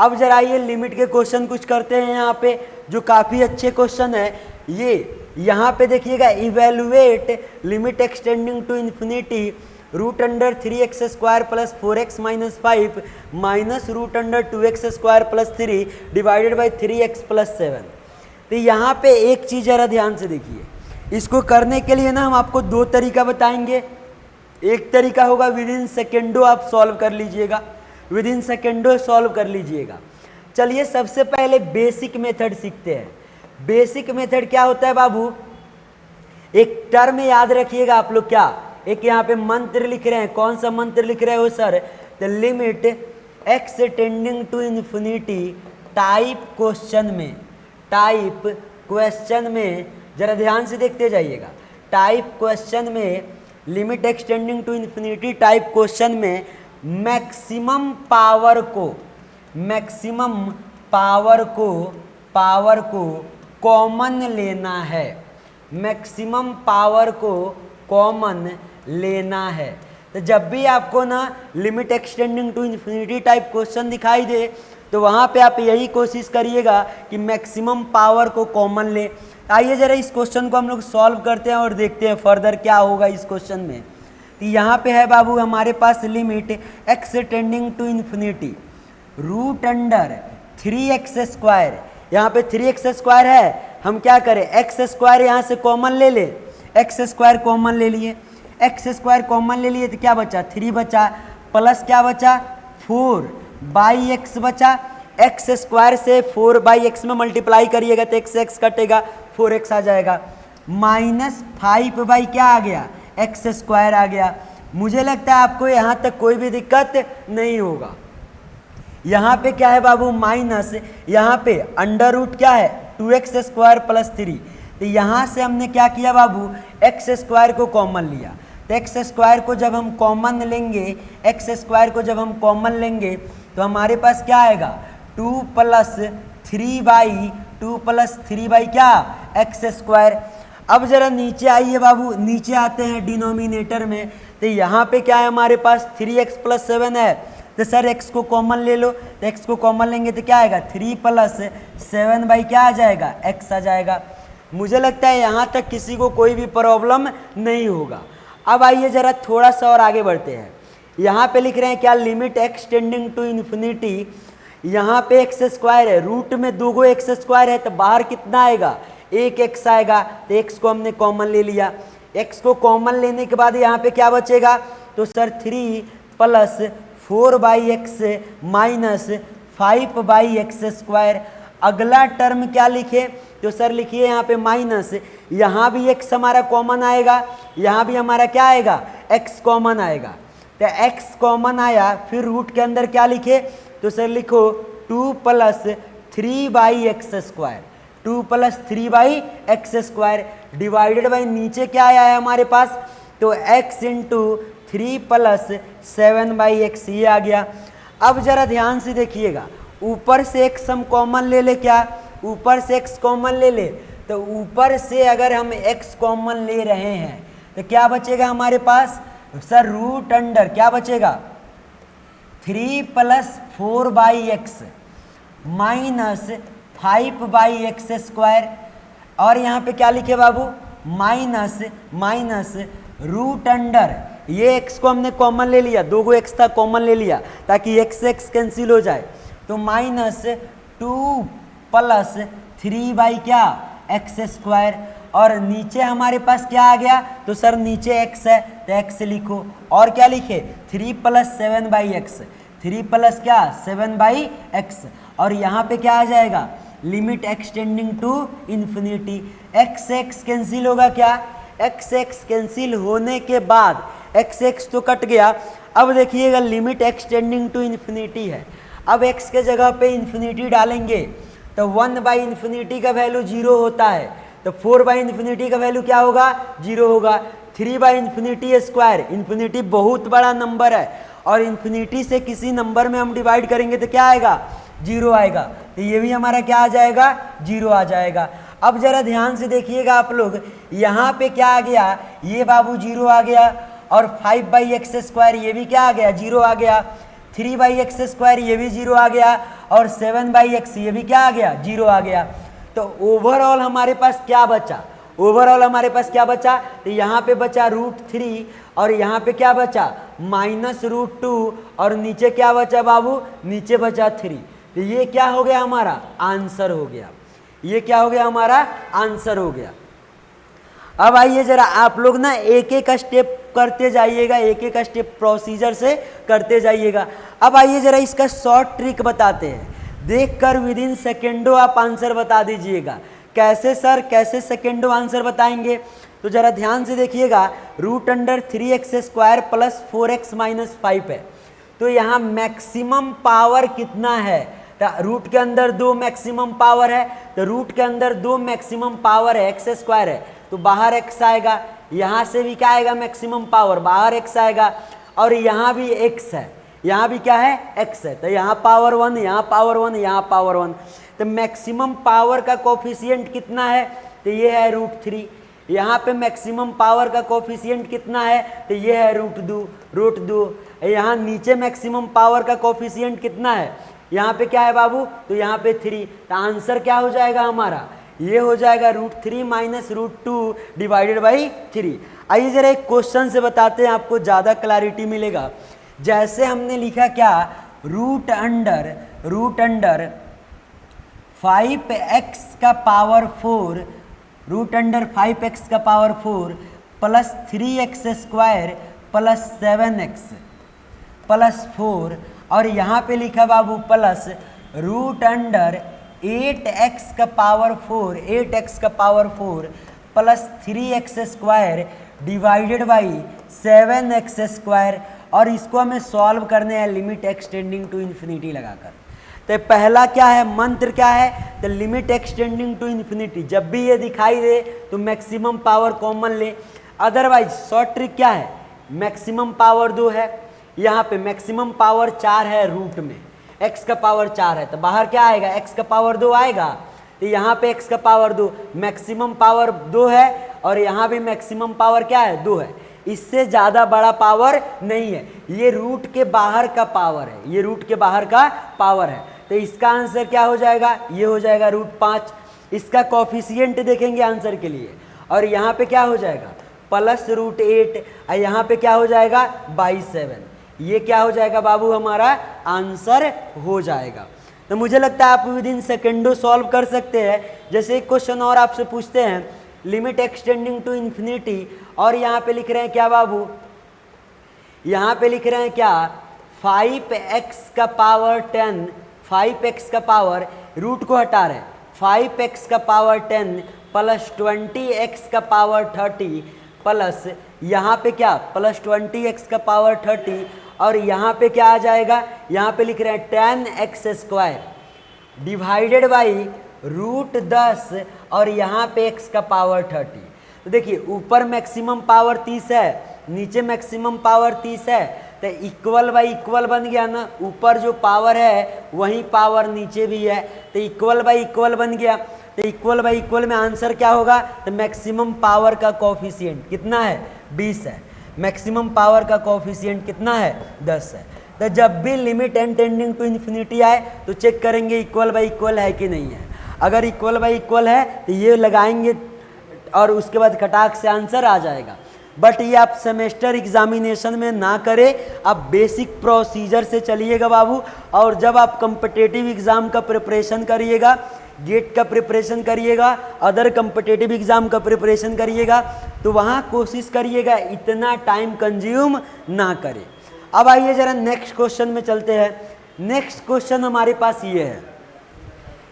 अब जरा ये लिमिट के क्वेश्चन कुछ करते हैं यहाँ पे जो काफ़ी अच्छे क्वेश्चन है। ये यहाँ पे देखिएगा, evaluate limit extending to infinity root under 3x square plus 4x minus 5 minus root under 2x square plus 3 divided by 3x plus 7। तो यहाँ पे एक चीज़ ज़रा ध्यान से देखिए, इसको करने के लिए ना हम आपको दो तरीका बताएंगे। एक तरीका होगा विद इन सेकेंडो आप सॉल्व कर लीजिएगा, विद इन सेकेंडो सॉल्व कर लीजिएगा। चलिए सबसे पहले बेसिक मेथड सीखते हैं। बेसिक मेथड क्या होता है बाबू, एक टर्म याद रखिएगा आप लोग, क्या एक यहाँ पे मंत्र लिख रहे हैं, कौन सा मंत्र लिख रहे हो sir, the limit x tending to infinity type question में, टाइप क्वेश्चन में जरा ध्यान से देखते जाइएगा। टाइप क्वेश्चन में limit extending to infinity type question में मैक्सिमम पावर को, मैक्सिमम पावर को कॉमन लेना है, मैक्सिमम पावर को कॉमन लेना है। तो जब भी आपको ना limit extending to infinity type question दिखाई दे तो वहाँ पे आप यही कोशिश करिएगा कि मैक्सिमम पावर को कॉमन ले। आइए जरा इस क्वेश्चन को हम लोग सॉल्व करते हैं और देखते हैं फर्दर क्या होगा इस क्वेश्चन में। तो यहाँ पे है बाबू हमारे पास limit x tending to infinity root under 3x square, यहाँ पे 3x स्क्वायर है, हम क्या करें एक्स स्क्वायर यहाँ से कॉमन ले ले, एक्स स्क्वायर कॉमन ले लिए, एक्स स्क्वायर कॉमन ले लिए तो क्या बचा 3 बचा, प्लस क्या बचा 4/x बचा। एक्स स्क्वायर से 4/x में मल्टीप्लाई करिएगा तो x कटेगा 4x आ जाएगा, -5 बाई क्या आ गया एक्स स्क्वायर आ गया। मुझे लगता है आपको यहाँ तक कोई भी दिक्कत नहीं होगा। यहाँ पे क्या है बाबू माइनस, यहाँ पे अंडर रूट क्या है 2x स्क्वायर प्लस 3, तो यहाँ से हमने क्या किया बाबू एक्स स्क्वायर को कॉमन लिया। तो एक्स स्क्वायर को जब हम कॉमन लेंगे, एक्स स्क्वायर को जब हम कॉमन लेंगे तो हमारे पास क्या आएगा 2 + 3 बाई क्या एक्स स्क्वायर। अब जरा नीचे आइए बाबू, नीचे आते हैं डिनोमिनेटर में, तो यहाँ पे क्या है हमारे पास 3x + 7 है, तो सर x को कॉमन ले लो, तो x को कॉमन लेंगे तो क्या आएगा 3 + 7 बाई क्या आ जाएगा x आ जाएगा। मुझे लगता है यहाँ तक किसी को कोई भी प्रॉब्लम नहीं होगा। अब आइए जरा थोड़ा सा और आगे बढ़ते हैं। यहाँ पे लिख रहे हैं क्या limit x tending to infinity, यहाँ पे एक्स स्क्वायर है, रूट में 2 एक्स स्क्वायर है तो बाहर कितना आएगा 1x आएगा, तो x को हमने कॉमन ले लिया। x को कॉमन लेने के बाद यहाँ पे क्या बचेगा, तो सर 3 + 4/x - 5/x स्क्वायर। अगला टर्म क्या लिखे, तो सर लिखिए यहाँ पे माइनस, यहाँ भी x हमारा कॉमन आएगा, यहाँ भी हमारा क्या आएगा x कॉमन आएगा, तो x कॉमन आया, फिर रूट के अंदर क्या लिखे, तो सर लिखो 2 + 3/x square, 2 + 3/x square divided by नीचे क्या आया है हमारे पास, तो x × 3 + 7/x ये आ गया। अब जरा ध्यान से देखिएगा, ऊपर से x हम कॉमन ले ले, क्या ऊपर से x कॉमन ले ले, तो ऊपर से अगर हम x कॉमन ले रहे हैं तो क्या बचेगा हमारे पास, सर रूट अंडर क्या बचेगा 3 + 4/x - 5/x स्क्वायर, और यहाँ पे क्या लिखे बाबू माइनस रूट अंडर, ये x को हमने कॉमन ले लिया, 2 x था कॉमन ले लिया ताकि x कैंसिल हो जाए, तो -2 + 3 बाई क्या एक्स स्क्वायर, और नीचे हमारे पास क्या आ गया, तो सर नीचे x है तो x लिखो, और क्या लिखे 3 + 7/x, 3 + क्या 7/x, और यहाँ पे क्या आ जाएगा limit x tending to infinity, x cancel होगा, क्या x कैंसिल होने के बाद x तो कट गया। अब देखिएगा limit x tending to infinity है, अब x के जगह पे इन्फिनिटी डालेंगे तो 1/∞ का वैल्यू 0 होता है, तो 4/∞ का वैल्यू क्या होगा 0 होगा। 3/∞ स्क्वायर, इन्फिनिटी बहुत बड़ा नंबर है और इन्फिनिटी से किसी नंबर में हम डिवाइड करेंगे तो क्या आएगा 0 आएगा, तो ये भी हमारा क्या आ जाएगा 0 आ जाएगा। अब जरा ध्यान से देखिएगा आप लोग, यहाँ पे क्या आ गया, ये बाबू 0 आ गया, और 5/x स्क्वायर ये भी क्या आ गया 0 आ गया, 3/x स्क्वायर ये भी 0 आ गया, और 7/x ये भी क्या आ गया 0 आ गया। तो ओवरऑल हमारे पास क्या बचा, ओवरऑल हमारे पास क्या बचा, तो यहाँ पे बचा √3 और यहाँ पे क्या बचा -√2 और नीचे क्या बचा बाबू, नीचे बचा 3, तो ये क्या हो गया हमारा आंसर हो गया, ये क्या हो गया हमारा आंसर हो गया। अब आइए जरा आप लोग ना एक एक स्टेप करते जाइएगा, एक एक स्टेप प्रोसीजर से करते जाइएगा। अब आइए जरा इसका शॉर्ट ट्रिक बताते हैं, देखकर विदिन सेकेंडों आप आंसर बता दीजिएगा। कैसे सर, कैसे सेकेंडों आंसर बताएंगे, तो जरा ध्यान से देखिएगा, √3x² + 4x - 5 है, तो यहाँ मैक्सिमम पावर कितना है, रूट के अंदर 2 मैक्सिमम पावर है, तो रूट के अंदर 2 मैक्सिमम पावर है, x² है तो बाहर x आएगा, यहाँ से भी क्या आएगा मैक्सिमम पावर, बाहर x आएगा, और यहाँ भी x है, यहाँ भी क्या है x है, तो यहाँ पावर 1, यहाँ पावर 1, यहाँ पावर 1, तो मैक्सिमम पावर का कोफिशिएंट कितना है, तो ये है √3। यहाँ पे मैक्सिमम पावर का कोफिशिएंट कितना है, तो ये है √2। यहाँ नीचे मैक्सिमम पावर का कोफिशिएंट कितना है, यहाँ पे क्या है बाबू, तो यहाँ पे 3, तो आंसर क्या हो जाएगा हमारा, ये हो जाएगा √3 - √2 डिवाइडेड बाई 3। आइए जरा एक क्वेश्चन से बताते हैं, आपको ज़्यादा क्लैरिटी मिलेगा। जैसे हमने लिखा क्या, रूट अंडर 5x का पावर 4, √5x का power 4 plus 3x square plus 7x plus 4 और यहाँ पे लिखा बाबू प्लस रूट अंडर 8x का पावर 4 8x का power 4 plus 3x square divided by 7x square. और इसको हमें सॉल्व करने हैं लिमिट एक्सटेंडिंग टू इन्फिनिटी लगाकर। तो पहला क्या है, मंत्र क्या है, तो लिमिट एक्सटेंडिंग टू इन्फिनिटी। जब भी ये दिखाई दे तो मैक्सिमम पावर कॉमन ले, अदरवाइज शॉर्ट ट्रिक क्या है, मैक्सिमम पावर 2 है, यहाँ पे मैक्सिमम पावर 4 है रूट में, x का पावर 4 है तो बाहर क्या आएगा, x का पावर 2 आएगा। तो यहाँ पे x का पावर 2, मैक्सिमम पावर 2 है और यहाँ भी मैक्सिमम पावर क्या है, 2 है। इससे ज़्यादा बड़ा पावर नहीं है, ये रूट के बाहर का पावर है, ये रूट के बाहर का पावर है। तो इसका आंसर क्या हो जाएगा, ये हो जाएगा √5। इसका कोफिशिएंट देखेंगे आंसर के लिए, और यहाँ पे क्या हो जाएगा प्लस √8 और यहाँ पे क्या हो जाएगा /7। ये क्या हो जाएगा बाबू, हमारा आंसर हो जाएगा। तो मुझे लगता है आप विद इन सेकेंडों सॉल्व कर सकते हैं। जैसे एक क्वेश्चन और आपसे पूछते हैं, लिमिट एक्सटेंडिंग टू इन्फिनिटी, और यहाँ पे लिख रहे हैं क्या बाबू, यहाँ पे लिख रहे हैं क्या 5x का पावर 10, 5x का पावर, रूट को हटा रहे हैं, 5x का पावर 10 प्लस 20x का पावर 30 प्लस यहाँ पे क्या प्लस 20x का पावर 30 और यहाँ पे क्या आ जाएगा, यहाँ पे लिख रहे हैं 10x स्क्वायर डिवाइडेड बाई √10 और यहाँ पे x का पावर 30। तो देखिए ऊपर मैक्सिमम पावर 30 है, नीचे मैक्सिमम पावर 30 है, तो इक्वल बाई इक्वल बन गया ना, ऊपर जो पावर है वही पावर नीचे भी है, तो इक्वल बाई इक्वल बन गया। तो इक्वल बाई इक्वल में आंसर क्या होगा, तो मैक्सिमम पावर का कोफिशिएंट कितना है 20 है, मैक्सिमम पावर का कोफिशिएंट कितना है 10 है। तो जब भी limit and tending to infinity आए तो चेक करेंगे इक्वल बाई इक्वल है कि नहीं है। अगर इक्वल बाई इक्वल है तो ये लगाएंगे और उसके बाद खटाक से आंसर आ जाएगा। बट ये आप सेमेस्टर एग्जामिनेशन में ना करें, आप बेसिक प्रोसीजर से चलिएगा बाबू। और जब आप कम्पिटिटिव एग्ज़ाम का प्रिपरेशन करिएगा, गेट का प्रिपरेशन करिएगा, अदर कम्पिटिटिव एग्ज़ाम का प्रिपरेशन करिएगा, तो वहाँ कोशिश करिएगा इतना टाइम कंज्यूम ना करें। अब आइए ज़रा नेक्स्ट क्वेश्चन में चलते हैं। नेक्स्ट क्वेश्चन हमारे पास ये है,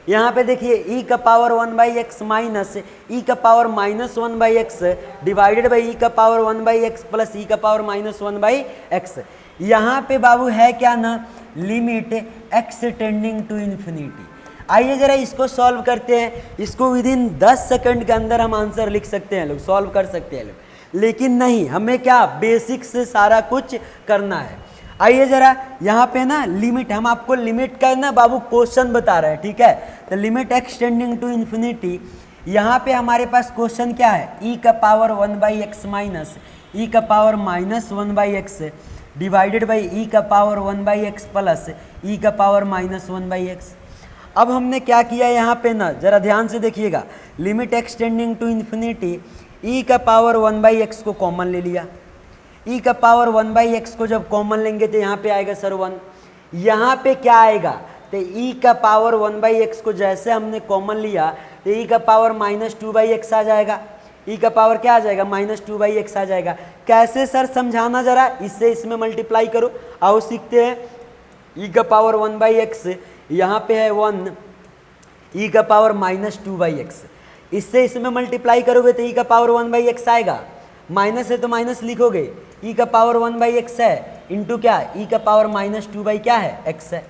यहाँ पे देखिए e का पावर 1/x माइनस e का power -1/x divided by e का पावर 1/x प्लस e का पावर -1/x। यहाँ पे बाबू है क्या ना, limit x tending to infinity. आइए ज़रा इसको सॉल्व करते हैं। इसको विद इन 10 सेकंड के अंदर हम आंसर लिख सकते हैं लोग, सॉल्व कर सकते हैं लोग, लेकिन नहीं, हमें क्या बेसिक से सारा कुछ करना है। आइए ज़रा यहाँ पे ना लिमिट, हम आपको लिमिट का ना बाबू क्वेश्चन बता रहे हैं, ठीक है। तो लिमिट एक्सटेंडिंग टू इन्फिनिटी, यहाँ पे हमारे पास क्वेश्चन क्या है, e का पावर 1/x माइनस e का power -1/x divided by e का पावर 1/x प्लस e का पावर -1/x। अब हमने क्या किया यहाँ पे ना, ज़रा ध्यान से देखिएगा, limit extending to infinity e का पावर 1/x को कॉमन ले लिया, e का पावर 1/x को जब कॉमन लेंगे तो यहाँ पे आएगा सर 1, यहाँ पे क्या आएगा, तो e का पावर 1/x को जैसे हमने कॉमन लिया तो e का पावर -2/x आ जाएगा, e का पावर क्या आ जाएगा -2/x आ जाएगा। कैसे सर समझाना ज़रा, इससे इसमें मल्टीप्लाई करो, आओ सीखते हैं। e का पावर 1/x यहाँ पे है 1, e का पावर -2/x, इससे इसमें मल्टीप्लाई करोगे तो e का पावर 1/x आएगा, माइनस है तो माइनस लिखोगे, e का पावर 1/x है इंटू क्या, e का पावर -2 क्या है x है,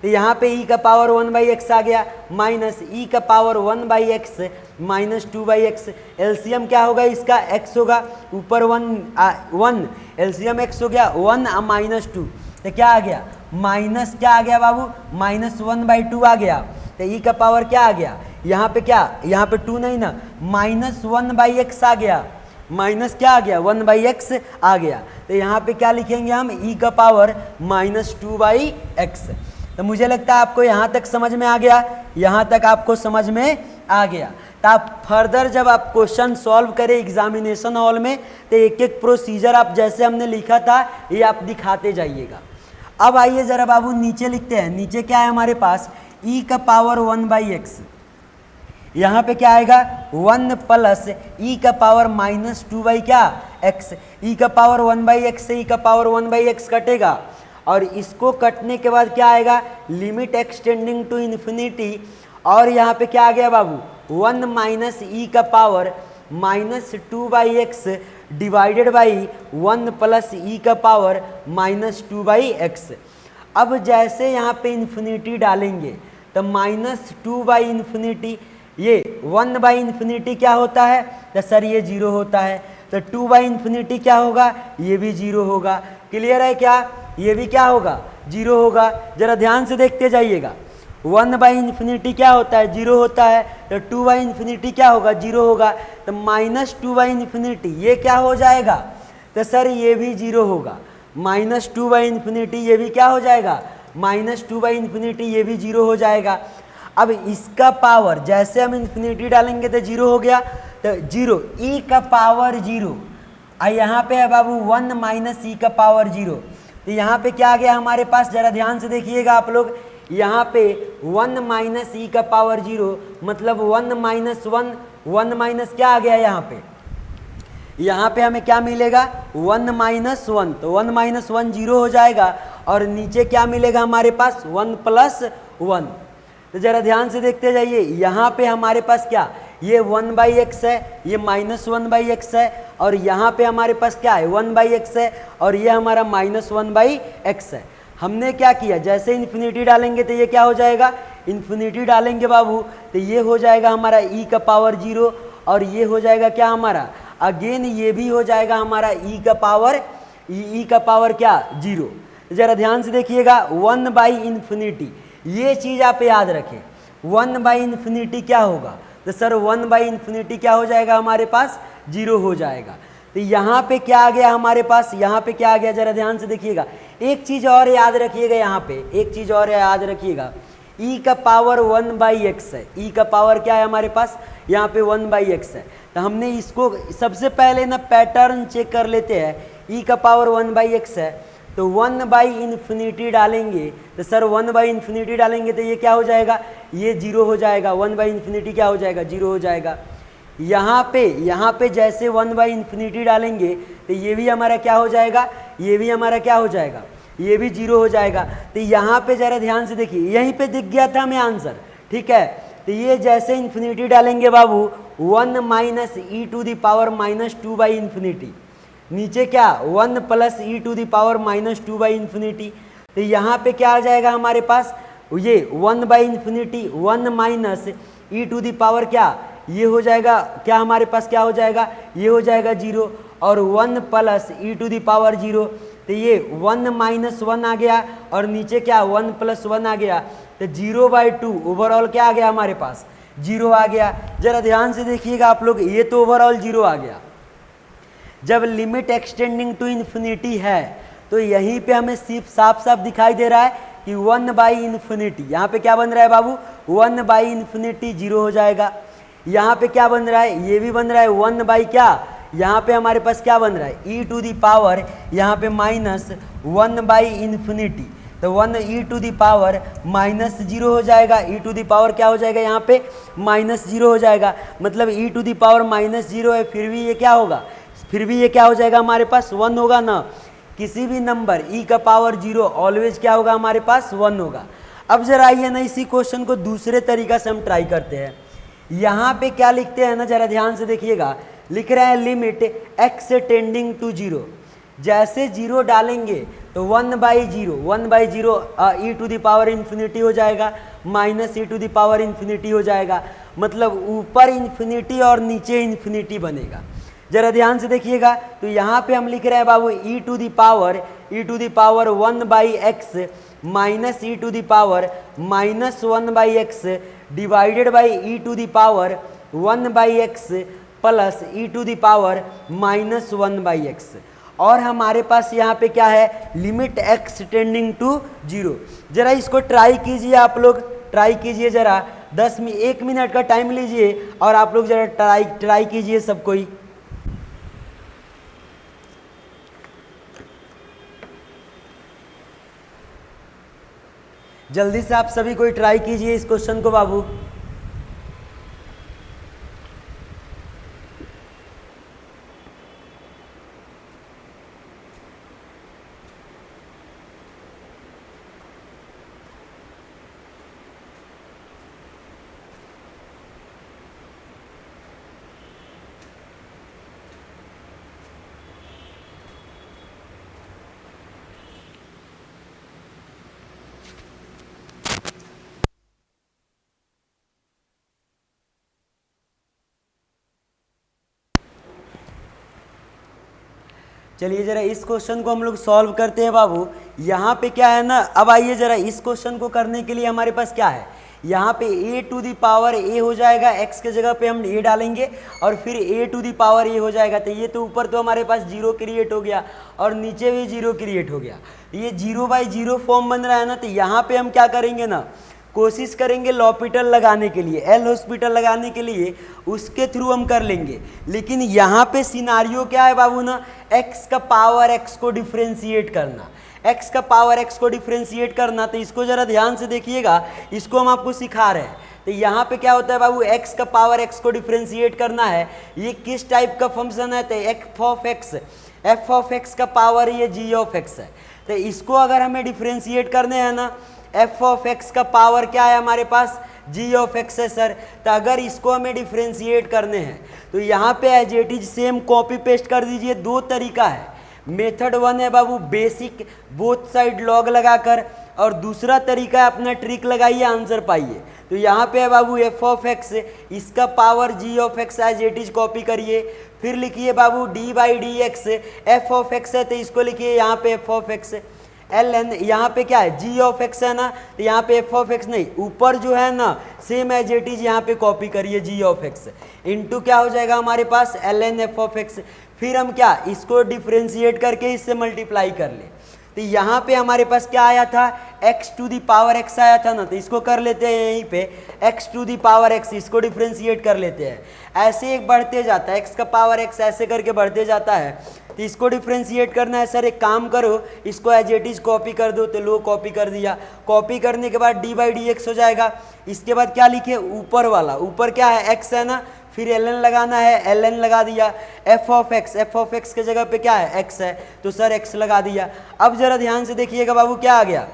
तो यहाँ पे e का पावर 1/x आ गया, माइनस e का पावर 1/x -2/x। एलसीएम क्या होगा इसका, x होगा, ऊपर 1 एलसीएम x हो गया 1 -2, तो क्या आ गया माइनस, क्या आ गया बाबू -1/2 आ गया। तो e का पावर क्या आ गया, यहाँ पे क्या, यहाँ पे 2 नहीं ना, -1/x आ गया, माइनस क्या आ गया 1/x आ गया। तो यहाँ पे क्या लिखेंगे हम, e का पावर -2/x। तो मुझे लगता है आपको यहाँ तक समझ में आ गया, यहाँ तक आपको समझ में आ गया। तो आप फर्दर जब आप क्वेश्चन सॉल्व करें एग्जामिनेशन हॉल में तो एक एक प्रोसीजर आप जैसे हमने लिखा था ये आप दिखाते जाइएगा। अब आइए ज़रा बाबू नीचे लिखते हैं, नीचे क्या है हमारे पास, e का पावर 1/x, यहाँ पे क्या आएगा 1 प्लस ई का पावर माइनस 2 बाई क्या एक्स, ई का पावर 1 बाई एक्स से ई का पावर 1 बाई एक्स कटेगा और इसको कटने के बाद क्या आएगा लिमिट एक्सटेंडिंग टू इन्फिनिटी और यहाँ पे क्या आ गया बाबू 1 माइनस ई का power minus 2 by x divided by 1 plus e का पावर माइनस 2 बाई एक्स। अब जैसे यहाँ पे इन्फिनिटी डालेंगे तो माइनस 2 बाई इन्फिनिटी ये 1 बाई इन्फिनिटी क्या होता है तो सर ये 0 होता है, तो 2 बाई इन्फिनिटी क्या होगा ये भी 0 होगा। क्लियर है क्या, ये भी क्या होगा 0 होगा। जरा ध्यान से देखते जाइएगा 1 बाई इन्फिनिटी क्या होता है 0 होता है, तो 2 बाई इन्फिनिटी क्या होगा 0 होगा, तो माइनस 2 बाई इन्फिनिटी ये क्या हो जाएगा तो सर ये भी 0 होगा। माइनस 2 बाई इन्फिनिटी ये भी क्या हो जाएगा माइनस 2 बाई इन्फिनिटी ये भी 0 हो जाएगा। अब इसका पावर जैसे हम इन्फिनिटी डालेंगे तो 0 हो गया, तो 0 ई का पावर 0 और यहाँ पे है बाबू 1 माइनस ई का पावर 0, तो यहाँ पे क्या आ गया हमारे पास, जरा ध्यान से देखिएगा आप लोग, यहाँ पे 1 माइनस ई का पावर 0 मतलब 1 माइनस 1, 1 माइनस क्या आ गया यहाँ पे हमें क्या मिलेगा 1 माइनस 1, तो 1 माइनस 1 0 हो जाएगा और नीचे क्या मिलेगा हमारे पास 1 प्लस 1। तो जरा ध्यान से देखते जाइए, यहाँ पे हमारे पास क्या ये 1 बाई एक्स है, ये माइनस 1 बाई एक्स है और यहाँ पे हमारे पास क्या है 1 बाई एक्स है और ये हमारा माइनस 1 बाई एक्स है। हमने क्या किया जैसे इन्फिनिटी डालेंगे तो ये क्या हो जाएगा, इन्फिनिटी डालेंगे बाबू तो ये हो जाएगा हमारा ई का पावर 0 और ये हो जाएगा क्या हमारा अगेन ये भी हो जाएगा हमारा ई का पावर क्या 0। जरा ध्यान से देखिएगा 1 बाई इन्फिनिटी ये चीज़ आप याद रखें, 1 बाई इन्फिनिटी क्या होगा तो सर 1 बाई इन्फिनिटी क्या हो जाएगा हमारे पास 0 हो जाएगा। तो यहाँ पे क्या आ गया हमारे पास, यहाँ पे क्या आ गया जरा ध्यान से देखिएगा। एक चीज़ और याद रखिएगा, यहाँ पे एक चीज़ और याद रखिएगा, ई का पावर 1 बाई एक्स है, ई का पावर क्या है हमारे पास यहाँ पे 1 बाई एक्स है। तो हमने इसको सबसे पहले ना पैटर्न चेक कर लेते हैं, ई का पावर 1 बाई एक्स है तो 1 बाई इन्फिनिटी डालेंगे तो सर 1 बाई इन्फिनिटी डालेंगे तो ये क्या हो जाएगा ये 0 हो जाएगा, 1 बाई इन्फिनिटी क्या हो जाएगा 0 हो जाएगा। यहाँ पे जैसे 1 बाई इन्फिनिटी डालेंगे तो ये भी हमारा क्या हो जाएगा, ये भी हमारा क्या हो जाएगा ये भी 0 हो जाएगा। तो यहाँ पे जरा ध्यान से देखिए, यहीं पे दिख गया था हमें आंसर, ठीक है। तो ये जैसे इन्फिनिटी डालेंगे बाबू 1 minus e to the power minus 2 by infinity, नीचे क्या 1 plus e to the power minus 2 by infinity. तो यहाँ पे क्या आ जाएगा हमारे पास ये 1 by infinity 1 minus e to the power क्या ये हो जाएगा क्या हमारे पास क्या हो जाएगा ये हो जाएगा 0 और 1 plus e to the power 0, तो ये 1 माइनस 1 आ गया और नीचे क्या 1 प्लस 1 आ गया, तो 0/2 ओवरऑल क्या आ गया हमारे पास 0 आ गया। जरा ध्यान से देखिएगा आप लोग, ये तो ओवरऑल 0 आ गया। जब लिमिट एक्सटेंडिंग टू इन्फिनिटी है तो यहीं पे हमें सिर्फ साफ साफ दिखाई दे रहा है कि 1 बाई इन्फिनिटी, यहाँ पे क्या बन रहा है बाबू 1 बाई इन्फिनिटी 0 हो जाएगा। यहाँ पे क्या बन रहा है ये भी बन रहा है 1 बाई क्या, यहाँ पे हमारे पास क्या बन रहा है ई टू दी पावर यहाँ पे माइनस 1 बाई इन्फिनिटी, तो 1 ई टू दी पावर माइनस 0 हो जाएगा, ई टू दी पावर क्या हो जाएगा यहाँ पे माइनस 0 हो जाएगा, मतलब ई टू दी पावर माइनस 0 है फिर भी ये क्या होगा, फिर भी ये क्या हो जाएगा हमारे पास 1 होगा ना। किसी भी नंबर ई का पावर 0 ऑलवेज क्या होगा हमारे पास 1 होगा। अब जरा आइए ना इसी क्वेश्चन को दूसरे तरीका से हम ट्राई करते हैं। यहाँ पे क्या लिखते हैं ना जरा ध्यान से देखिएगा, लिख रहे हैं लिमिट एक्स टेंडिंग टू 0, जैसे 0 डालेंगे तो 1 by 0 e to the power infinity हो जाएगा minus e to the power infinity हो जाएगा, मतलब ऊपर इन्फिनिटी और नीचे इन्फिनिटी बनेगा। जरा ध्यान से देखिएगा, तो यहाँ पे हम लिख रहे हैं बाबू e to the power 1 by x minus e to the power minus 1 by x divided by e to the power 1 by x plus e to the power minus 1 by x. और हमारे पास यहाँ पे क्या है लिमिट एक्स टेंडिंग टू 0। जरा इसको try कीजिए, आप लोग ट्राई कीजिए, जरा 1 मिनट का टाइम लीजिए और आप लोग जरा ट्राई कीजिए सब कोई। जल्दी से आप सभी कोई ट्राई कीजिए इस क्वेश्चन को बाबू। चलिए जरा इस क्वेश्चन को हम लोग सॉल्व करते हैं बाबू। यहाँ पे क्या है ना, अब आइए जरा इस क्वेश्चन को करने के लिए हमारे पास क्या है, यहाँ पे a to the power a हो जाएगा, x के जगह पे हम a डालेंगे और फिर a to the power a हो जाएगा। तो ये तो ऊपर तो हमारे पास 0 क्रिएट हो गया और नीचे भी 0 क्रिएट हो गया। ये 0/0 फॉर्म बन रहा है ना, तो यहाँ पे हम क्या करेंगे ना, कोशिश करेंगे लॉपिटल लगाने के लिए, एल हॉस्पिटल लगाने के लिए, उसके थ्रू हम कर लेंगे। लेकिन यहाँ पे सिनारियो क्या है बाबू ना, x का पावर x को डिफ्रेंशिएट करना, x का पावर x को डिफ्रेंशिएट करना। तो इसको जरा ध्यान से देखिएगा, इसको हम आपको सिखा रहे हैं। तो यहाँ पे क्या होता है बाबू, x का पावर x को डिफ्रेंशिएट करना है। ये किस टाइप का फंक्शन है, तो f ऑफ x का पावर ये g ऑफ x है। तो इसको अगर हमें डिफ्रेंशिएट करने हैं ना, f ऑफ x का पावर क्या है हमारे पास, g ऑफ x है सर। तो अगर इसको हमें डिफ्रेंशिएट करने हैं तो यहाँ पे as it is same copy paste कर दीजिए। दो तरीका है, मेथड 1 है बाबू बेसिक बोथ साइड लॉग लगाकर, और दूसरा तरीका है अपना ट्रिक लगाइए आंसर पाइए। तो यहाँ पे है बाबू f ऑफ x, इसका power g of x as it is copy करिए, फिर लिखिए बाबू d/dx, f ऑफ x है तो इसको लिखिए यहाँ पे f ऑफ x, ln यहाँ पे क्या है g ऑफ x है ना, तो यहाँ पे f ऑफ x नहीं, ऊपर जो है ना सेम एज इट इज यहाँ पे कॉपी करिए g ऑफ x इंटू क्या हो जाएगा हमारे पास ln f ऑफ x। फिर हम क्या इसको डिफ्रेंशिएट करके इससे मल्टीप्लाई कर ले। तो यहाँ पे हमारे पास क्या आया था, x to the power x आया था ना, तो इसको कर लेते हैं यहीं पे x to the power x, इसको डिफ्रेंशिएट कर लेते हैं। ऐसे एक बढ़ते जाता है, x का पावर x ऐसे करके बढ़ते जाता है। तो इसको डिफ्रेंशिएट करना है सर, एक काम करो इसको एज इट इज कॉपी कर दो। तो लो कॉपी कर दिया, कॉपी करने के बाद d/dx हो जाएगा। इसके बाद क्या लिखे, ऊपर वाला, ऊपर क्या है x है ना, फिर ln लगाना है, ln लगा दिया। f ऑफ x के जगह पे क्या है x है, तो सर x लगा दिया। अब जरा ध्यान से देखिएगा बाबू, क्या आ गया,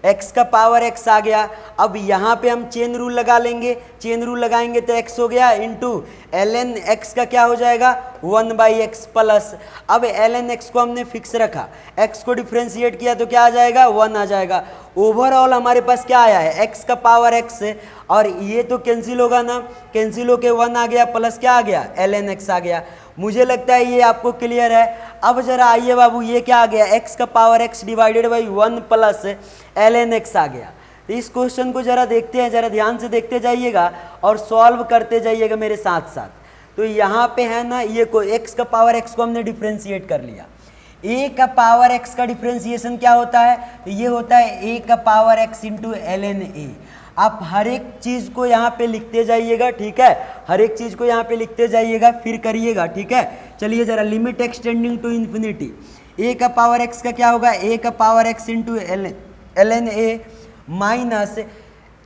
x का पावर x आ गया। अब यहाँ पे हम चेन रूल लगा लेंगे, चेन रूल लगाएंगे तो x हो गया इंटू ln x का क्या हो जाएगा 1/x प्लस। अब ln x को हमने फिक्स रखा, x को डिफ्रेंशिएट किया तो क्या आ जाएगा 1 आ जाएगा। ओवरऑल हमारे पास क्या आया है, x का पावर x और ये तो कैंसिल होगा ना, कैंसिल होके 1 आ गया प्लस क्या आ गया ln x आ गया। मुझे लगता है ये आपको क्लियर है। अब जरा आइए बाबू, ये क्या आ गया, x का power x divided by 1 plus ln x आ गया। तो इस क्वेश्चन को जरा देखते हैं, जरा ध्यान से देखते जाइएगा और सॉल्व करते जाइएगा मेरे साथ साथ। तो यहाँ पे है ना, ये को x का पावर x को हमने डिफ्रेंशिएट कर लिया। a का पावर x का डिफ्रेंशिएशन क्या होता है, तो ये होता है a का power x into ln a। आप हर एक चीज़ को यहाँ पे लिखते जाइएगा, ठीक है, हर एक चीज़ को यहाँ पे लिखते जाइएगा फिर करिएगा, ठीक है। चलिए जरा limit extending to infinity, a का पावर x का क्या होगा, a का power x into ln a minus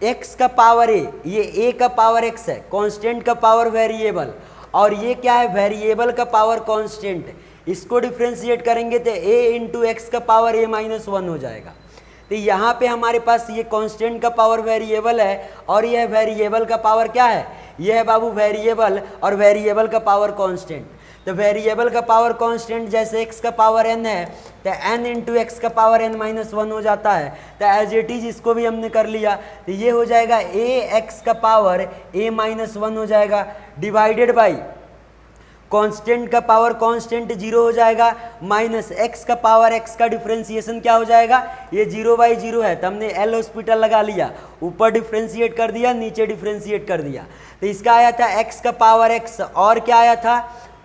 x का पावर a, ये a का पावर x है, कांस्टेंट का पावर वेरिएबल, और ये क्या है वेरिएबल का पावर कांस्टेंट। इसको डिफ्रेंशिएट करेंगे तो a इंटू एक्स का पावर a माइनस 1 हो जाएगा। तो यहाँ पे हमारे पास ये कांस्टेंट का पावर वेरिएबल है और यह वेरिएबल का पावर क्या है, यह है बाबू वेरिएबल, और वेरिएबल का पावर कांस्टेंट। तो वेरिएबल का पावर कांस्टेंट जैसे x का पावर n है तो n इंटू एक्स का पावर n माइनस 1 हो जाता है। तो एज इट इज इसको भी हमने कर लिया, तो ये हो जाएगा a x का पावर a माइनस 1 हो जाएगा डिवाइडेड बाई कांस्टेंट का पावर कांस्टेंट 0 हो जाएगा, माइनस x का पावर x का डिफ्रेंशिएशन क्या हो जाएगा, ये 0/0 है। तो हमने एल हॉस्पिटल लगा लिया, ऊपर डिफ्रेंशिएट कर दिया, नीचे डिफ्रेंशिएट कर दिया। तो इसका आया था x का पावर x और क्या आया था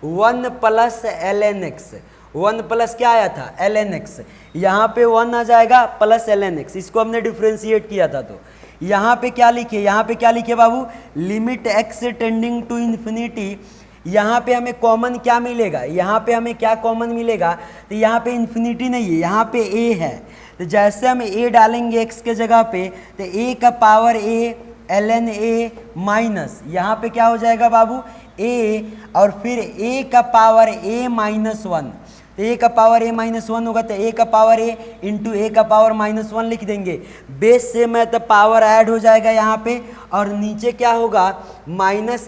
1 प्लस ln x, 1 प्लस क्या आया था ln x, यहाँ पे 1 आ जाएगा प्लस ln x। इसको हमने डिफ्रेंशिएट किया था। तो यहाँ पे क्या लिखे, यहाँ पे क्या लिखे बाबू, limit x tending to infinity. यहाँ पे हमें कॉमन क्या मिलेगा, यहाँ पे हमें क्या कॉमन मिलेगा, तो यहाँ पे इन्फिनिटी नहीं है, यहाँ पे a है। तो जैसे हम a डालेंगे x के जगह पे, तो a का power a ln a minus यहाँ पे क्या हो जाएगा बाबू a, और फिर a का पावर a माइनस 1। तो a का पावर a माइनस 1 होगा, तो a का पावर a इंटू a का पावर माइनस 1 लिख देंगे। बेस से मैं तो पावर ऐड हो जाएगा यहाँ पे, और नीचे क्या होगा माइनस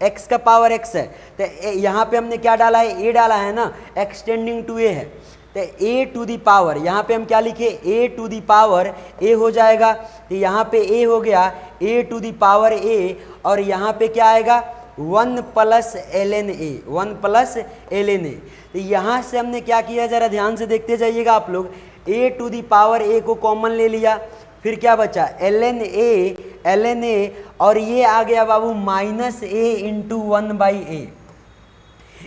x का पावर x है। तो यहाँ पे हमने क्या डाला है, a डाला है ना, एक्सटेंडिंग टू a है। तो a टू दी पावर, यहाँ पे हम क्या लिखे a to the power a हो जाएगा। तो यहाँ पे a हो गया a to the power a, और यहाँ पे क्या आएगा 1 plus ln a, 1 plus ln a। तो यहाँ से हमने क्या किया, जरा ध्यान से देखते जाइएगा आप लोग, a to the power a को कॉमन ले लिया, फिर क्या बचा ln a और ये आ गया बाबू minus a into 1/a,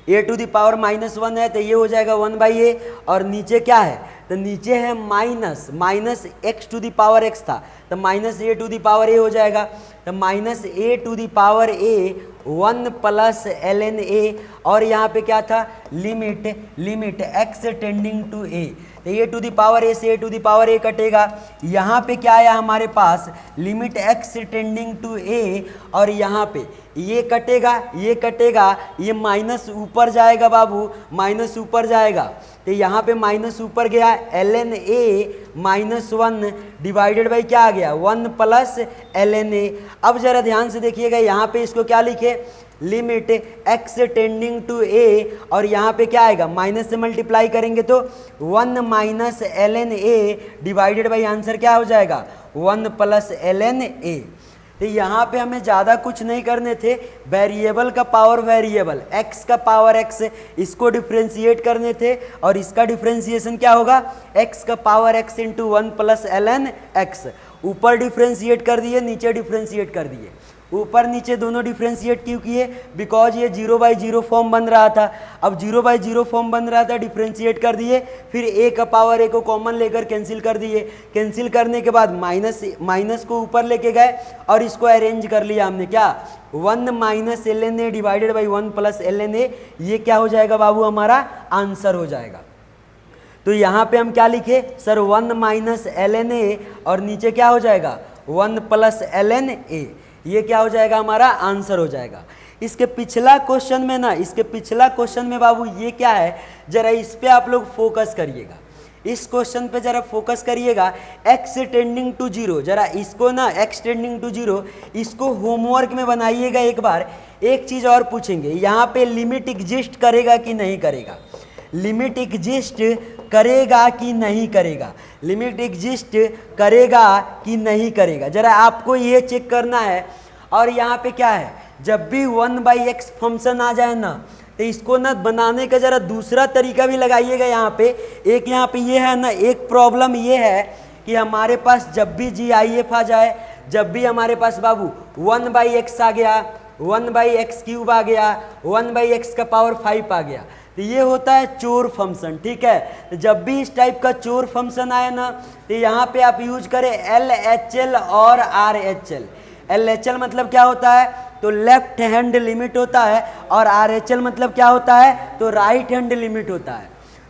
a to the power -1 है तो ये हो जाएगा 1/a, और नीचे क्या है, तो नीचे है minus x to the power x था तो minus a to the power a हो जाएगा, तो minus a to the power a 1 plus ln a, और यहाँ पे क्या था, limit x tending to a, तो a to the power a से a to the power a कटेगा, यहाँ पे क्या आया हमारे पास, limit x tending to a, और यहाँ पे ये कटेगा, ये माइनस ऊपर जाएगा बाबू, माइनस ऊपर जाएगा, तो यहाँ पे माइनस ऊपर गया, ln a -1 डिवाइडेड बाई क्या आ गया, 1 प्लस ln a। अब जरा ध्यान से देखिएगा, यहाँ पे इसको क्या लिखे, limit x tending to a, और यहाँ पे क्या आएगा, माइनस से मल्टीप्लाई करेंगे तो 1 minus ln a divided by answer क्या हो जाएगा, 1 प्लस ln a। तो यहाँ पे हमें ज़्यादा कुछ नहीं करने थे, वेरिएबल का पावर वेरिएबल, x का पावर x, इसको डिफ्रेंशिएट करने थे, और इसका डिफ्रेंशिएशन क्या होगा, x का power x into 1 plus ln x। ऊपर डिफ्रेंशिएट कर दिए, नीचे डिफ्रेंशिएट कर दिए, ऊपर नीचे दोनों डिफ्रेंशिएट क्यों किए, बिकॉज ये 0/0 फॉर्म बन रहा था, अब 0/0 फॉर्म बन रहा था, डिफ्रेंशिएट कर दिए, फिर a का पावर a को कॉमन लेकर कैंसिल कर दिए, कैंसिल करने के बाद माइनस को ऊपर लेके गए और इसको अरेंज कर लिया हमने, क्या 1 minus ln a divided by 1 plus ln a, ये क्या हो जाएगा बाबू, हमारा आंसर हो जाएगा। तो यहाँ पे हम क्या लिखे सर, 1 माइनस ln a, और नीचे क्या हो जाएगा, 1 प्लस ln a, ये क्या हो जाएगा, हमारा आंसर हो जाएगा। इसके पिछला क्वेश्चन में ना, इसके पिछला क्वेश्चन में बाबू ये क्या है, जरा इस पे आप लोग फोकस करिएगा, इस क्वेश्चन पे जरा फोकस करिएगा, x टेंडिंग टू 0, जरा इसको ना x टेंडिंग टू 0 इसको होमवर्क में बनाइएगा एक बार। एक चीज़ और पूछेंगे, यहाँ पे लिमिट एग्जिस्ट करेगा कि नहीं करेगा, लिमिट एग्जिस्ट करेगा कि नहीं करेगा, लिमिट एग्जिस्ट करेगा कि नहीं करेगा, जरा आपको ये चेक करना है। और यहाँ पे क्या है, जब भी 1/x फंक्शन आ जाए ना, तो इसको ना बनाने का जरा दूसरा तरीका भी लगाइएगा। यहाँ पे ये है ना, एक प्रॉब्लम ये है कि हमारे पास जब भी GIF आ जाए, जब भी हमारे पास बाबू 1/x आ गया, 1/x³ आ गया, 1/x का पावर 5 आ गया, तो ये होता है चोर फंक्शन, ठीक है। तो जब भी इस टाइप का चोर फंक्शन आए ना, तो यहाँ पे आप यूज करें LHL और RHL। LHL मतलब क्या होता है, तो लेफ्ट हैंड लिमिट होता है, और RHL मतलब क्या होता है, तो राइट हैंड लिमिट होता है।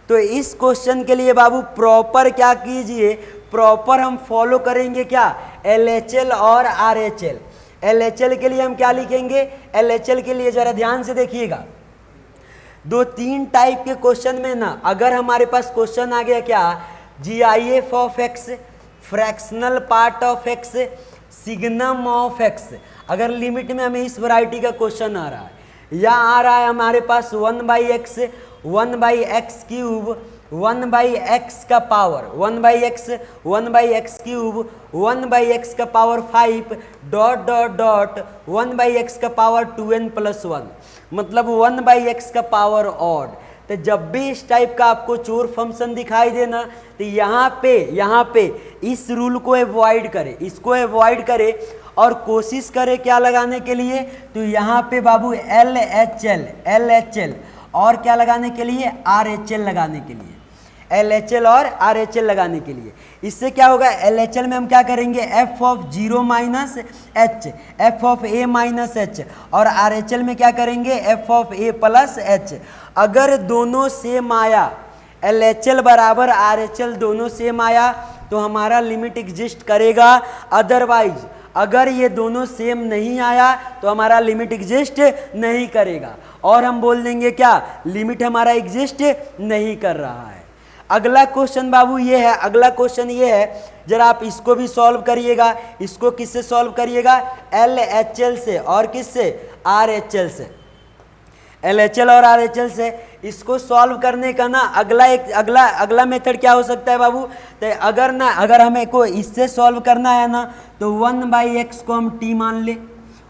तो इस क्वेश्चन के लिए बाबू प्रॉपर क्या कीजिए, प्रॉपर हम फॉलो करेंगे क्या, LHL और RHL। LHL के लिए हम क्या लिखेंगे, LHL के लिए जरा ध्यान से देखिएगा, 2-3 टाइप के क्वेश्चन में ना, अगर हमारे पास क्वेश्चन आ गया क्या, GIF of x, fractional part of x, signum of x, अगर लिमिट में हमें इस वैरायटी का क्वेश्चन आ रहा है, या आ रहा है हमारे पास 1/x, 1/x³, 1/x का पावर 1/x, 1/x³, 1/x का पावर 5 ... 1/x का पावर 2n+1, मतलब 1/x का पावर ऑड। तो जब भी इस टाइप का आपको चोर फंक्शन दिखाई देना, तो यहाँ पे इस रूल को अवॉइड करें, इसको अवॉइड करें, और कोशिश करें क्या लगाने के लिए, तो यहाँ पे बाबू LHL और क्या लगाने के लिए, RHL लगाने के लिए, LHL और RHL लगाने के लिए। इससे क्या होगा, LHL में हम क्या करेंगे, f of 0 minus h, f of a minus h, और RHL में क्या करेंगे, f of a plus h। अगर दोनों सेम आया, LHL बराबर RHL दोनों सेम आया, तो हमारा लिमिट एग्जिस्ट करेगा, अदरवाइज अगर ये दोनों सेम नहीं आया तो हमारा लिमिट एग्जिस्ट नहीं करेगा, और हम बोल देंगे क्या, लिमिट हमारा एग्जिस्ट नहीं कर रहा है। अगला क्वेश्चन बाबू ये है, अगला क्वेश्चन ये है, जरा आप इसको भी सॉल्व करिएगा। इसको किससे सॉल्व करिएगा, LHL से, और किससे, RHL से, LHL और RHL से। इसको सॉल्व करने का ना अगला मेथड क्या हो सकता है बाबू, तो अगर हमें को इससे सॉल्व करना है ना, तो 1/x को हम t मान ले,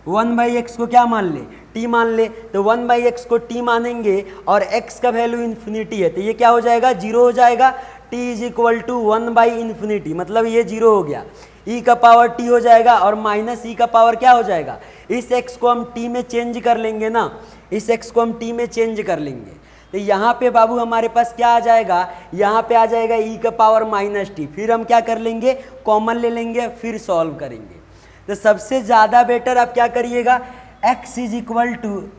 1/x को क्या मान ले, टी मान ले, तो 1/x को टी मानेंगे और x का वैल्यू इन्फिनिटी है, तो ये क्या हो जाएगा, 0 हो जाएगा। t इज इक्वल टू 1/∞, मतलब ये 0 हो गया। e का पावर t हो जाएगा और माइनस e का पावर क्या हो जाएगा, इस x को हम t में चेंज कर लेंगे ना, इस x को हम t में चेंज कर लेंगे, तो यहाँ पे बाबू हमारे पास क्या आ जाएगा, यहाँ पे आ जाएगा e का पावर -t। फिर हम क्या कर लेंगे, कॉमन ले लेंगे, फिर सॉल्व करेंगे। तो सबसे ज़्यादा बेटर आप क्या करिएगा, x is equal to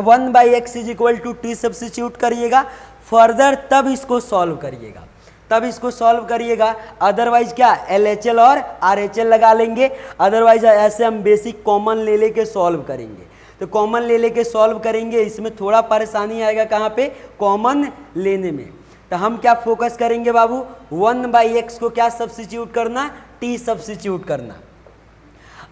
1/x is equal to T substitute करिएगा फर्दर, तब इसको सॉल्व करिएगा, तब इसको सॉल्व करिएगा। अदरवाइज क्या LHL और RHL लगा लेंगे, अदरवाइज ऐसे हम बेसिक कॉमन ले लेके सॉल्व करेंगे। तो कॉमन ले लेके सॉल्व करेंगे, इसमें थोड़ा परेशानी आएगा कहाँ पे, कॉमन लेने में। तो हम क्या फोकस करेंगे बाबू, 1/x को क्या सब्स्टिट्यूट करना, t सब्स्टिट्यूट करना।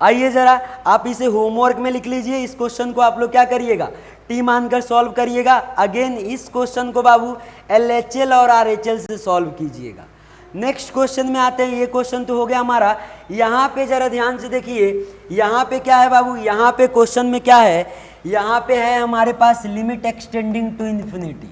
आइए जरा आप इसे होमवर्क में लिख लीजिए, इस क्वेश्चन को आप लोग क्या करिएगा, टी मानकर सॉल्व करिएगा। अगेन इस क्वेश्चन को बाबू LHL और RHL से सॉल्व कीजिएगा। नेक्स्ट क्वेश्चन में आते हैं, ये क्वेश्चन तो हो गया हमारा। यहाँ पे जरा ध्यान से देखिए, यहाँ पे क्या है बाबू, यहाँ पे क्वेश्चन में क्या है, यहाँ पे है हमारे पास limit extending to infinity,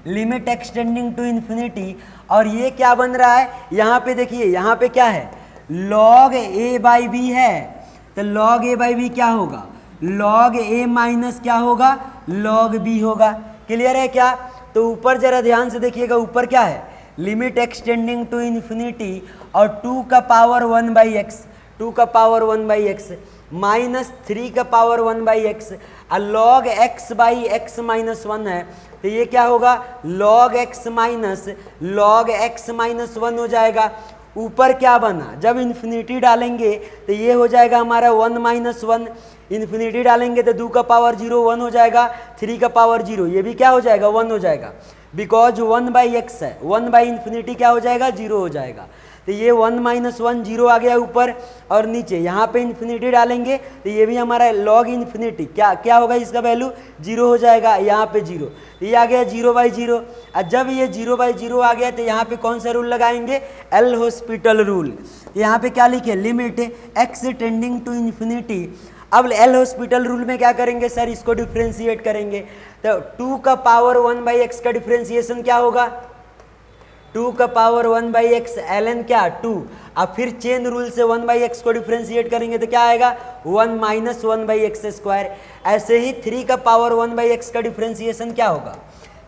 limit extending to infinity. और ये क्या बन रहा है, यहाँ पे देखिए, यहाँ पे क्या है, log a/b है, तो log a/b क्या होगा, log a माइनस क्या होगा, log b होगा। क्लियर है क्या, तो ऊपर जरा ध्यान से देखिएगा, ऊपर क्या है, लिमिट एक्सटेंडिंग टू इन्फिनिटी और 2 का पावर 1/x, 2 का पावर 1/x माइनस 3 का पावर 1/x, और log x/x माइनस 1 है, तो ये क्या होगा, log x minus log x minus 1 हो जाएगा। ऊपर क्या बना, जब इन्फिनिटी डालेंगे तो ये हो जाएगा हमारा 1 - 1, इन्फिनिटी डालेंगे तो 2 का पावर 0 1 हो जाएगा, 3 का पावर 0 ये भी क्या हो जाएगा, 1 हो जाएगा, बिकॉज 1/x है, 1/∞ क्या हो जाएगा, 0 हो जाएगा। तो ये 1 - 1 0 आ गया ऊपर, और नीचे यहाँ पे इन्फिनिटी डालेंगे तो ये भी हमारा log इन्फिनिटी क्या होगा, इसका वैल्यू 0 हो जाएगा, यहाँ पे 0, तो ये आ गया 0/0। और जब ये 0/0 आ गया तो यहाँ पे कौन सा रूल लगाएंगे, एल हॉस्पिटल रूल। यहाँ पे क्या लिखे, limit x tending to infinity. अब एल हॉस्पिटल रूल में क्या करेंगे सर, इसको डिफ्रेंशिएट करेंगे, तो 2 का पावर 1/x का डिफ्रेंशिएशन क्या होगा, 2 का पावर 1/x ln क्या 2। अब फिर चेन रूल से 1/x को डिफ्रेंशिएट करेंगे तो क्या आएगा, 1 - 1/x²। ऐसे ही 3 का पावर 1/x का डिफ्रेंशिएशन क्या होगा,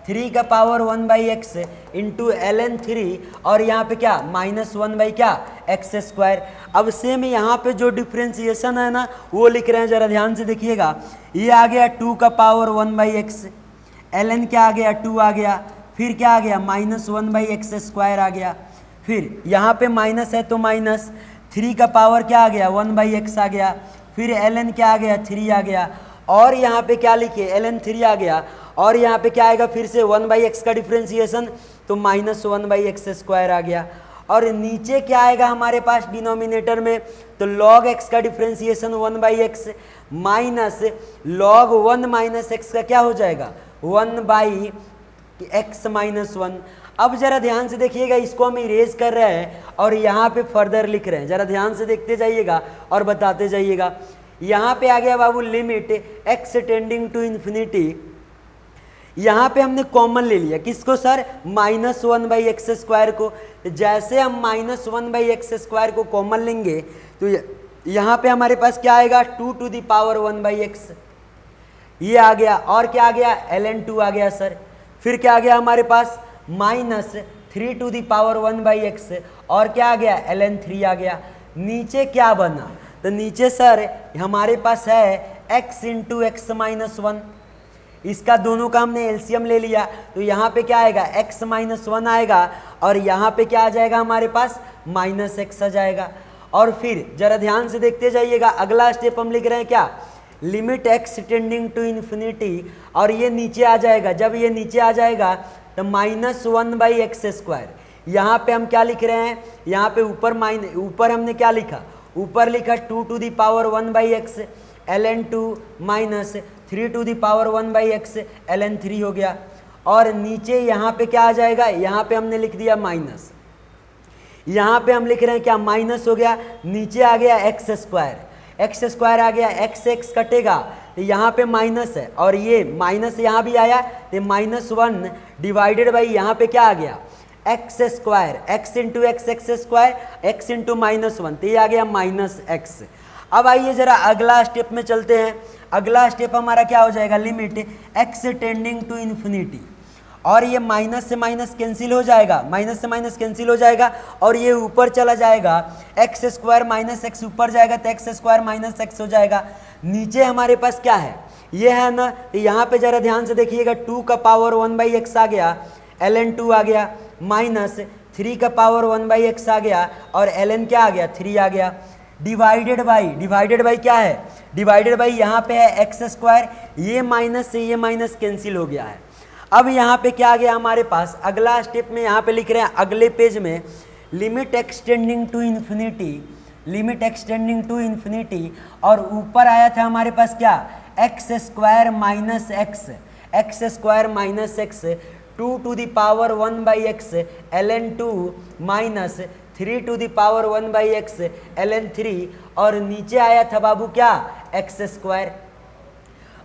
3 का पावर 1/x इंटू ln 3, और यहाँ पे क्या -1/x²। अब सेम यहाँ पे जो डिफ्रेंशिएशन है ना वो लिख रहे हैं, जरा ध्यान से देखिएगा। ये आ गया 2 का पावर 1/x, ln क्या आ गया 2 आ गया, फिर क्या आ गया -1/x² आ गया, फिर यहाँ पे माइनस है तो माइनस, 3 का पावर क्या आ गया 1/x आ गया, फिर ln क्या आ गया 3 आ गया, और यहाँ पे क्या लिखे ln 3 आ गया, और यहाँ पे क्या आएगा फिर से 1/x का डिफ्रेंशिएशन तो -1/x² आ गया, और नीचे क्या आएगा हमारे पास डिनोमिनेटर में, तो log x का differentiation 1/x minus log 1 - x का क्या हो जाएगा 1/x - 1। अब जरा ध्यान से देखिएगा, इसको हम इरेज कर रहे हैं और यहाँ पे फर्दर लिख रहे हैं, जरा ध्यान से देखते जाइएगा और बताते जाइएगा। यहाँ पे आ गया बाबू limit x tending to infinity, यहाँ पे हमने कॉमन ले लिया, किसको सर, -1/x² को। जैसे हम -1/x² को कॉमन लेंगे तो यहाँ पे हमारे पास क्या आएगा 2 to the power 1/x, ये आ गया, और क्या आ गया ln 2 आ गया सर, फिर क्या आ गया हमारे पास -3 to the power 1/x, और क्या आ गया ln 3 आ गया। नीचे क्या बना, तो नीचे सर हमारे पास है x × x - 1, इसका दोनों का हमने एलसीएम ले लिया, तो यहाँ पे क्या आएगा x - 1 आएगा, और यहाँ पे क्या आ जाएगा हमारे पास -x आ जाएगा। और फिर जरा ध्यान से देखते जाइएगा, अगला स्टेप हम लिख रहे हैं क्या, limit x tending to infinity, और ये नीचे आ जाएगा, जब ये नीचे आ जाएगा तो -1/x²। यहाँ पे हम क्या लिख रहे हैं, यहाँ पे ऊपर हमने क्या लिखा, ऊपर लिखा 2 to the power 1/x ln 2 minus 3 to the power 1/x ln 3 हो गया, और नीचे यहाँ पे क्या आ जाएगा, यहाँ पे हमने लिख दिया माइनस, यहाँ पे हम लिख रहे हैं क्या माइनस हो गया, नीचे आ गया x² आ गया, x कटेगा तो यहाँ पे माइनस है और ये माइनस यहाँ भी आया तो -1 डिवाइडेड बाई यहाँ पे क्या आ गया x square, x into x x square, x into -1, तो ये आ गया -x। अब आइए जरा अगला स्टेप में चलते हैं। अगला स्टेप हमारा क्या हो जाएगा, limit x tending to infinity, और ये माइनस से माइनस कैंसिल हो जाएगा, माइनस से माइनस कैंसिल हो जाएगा और ये ऊपर चला जाएगा, एक्स स्क्वायर माइनस एक्स ऊपर जाएगा तो एक्स स्क्वायर माइनस एक्स हो जाएगा। नीचे हमारे पास क्या है, ये है ना, तो यहाँ पे जरा ध्यान से देखिएगा, 2 का पावर 1/x आ गया, ln 2 आ गया, माइनस 3 का पावर 1/x आ गया और ln क्या आ गया 3 आ गया, डिवाइडेड बाई क्या है, डिवाइडेड बाई यहाँ पे है एक्स स्क्वायर, ये माइनस से ये माइनस कैंसिल हो गया है। अब यहाँ पे क्या आ गया हमारे पास, अगला स्टेप में यहाँ पे लिख रहे हैं अगले पेज में, limit extending to infinity, limit extending to infinity, और ऊपर आया था हमारे पास क्या x square minus x, x square minus x, 2 to the power 1/x ln 2 minus 3 to the power 1/x ln 3, और नीचे आया था बाबू क्या एक्स स्क्वायर।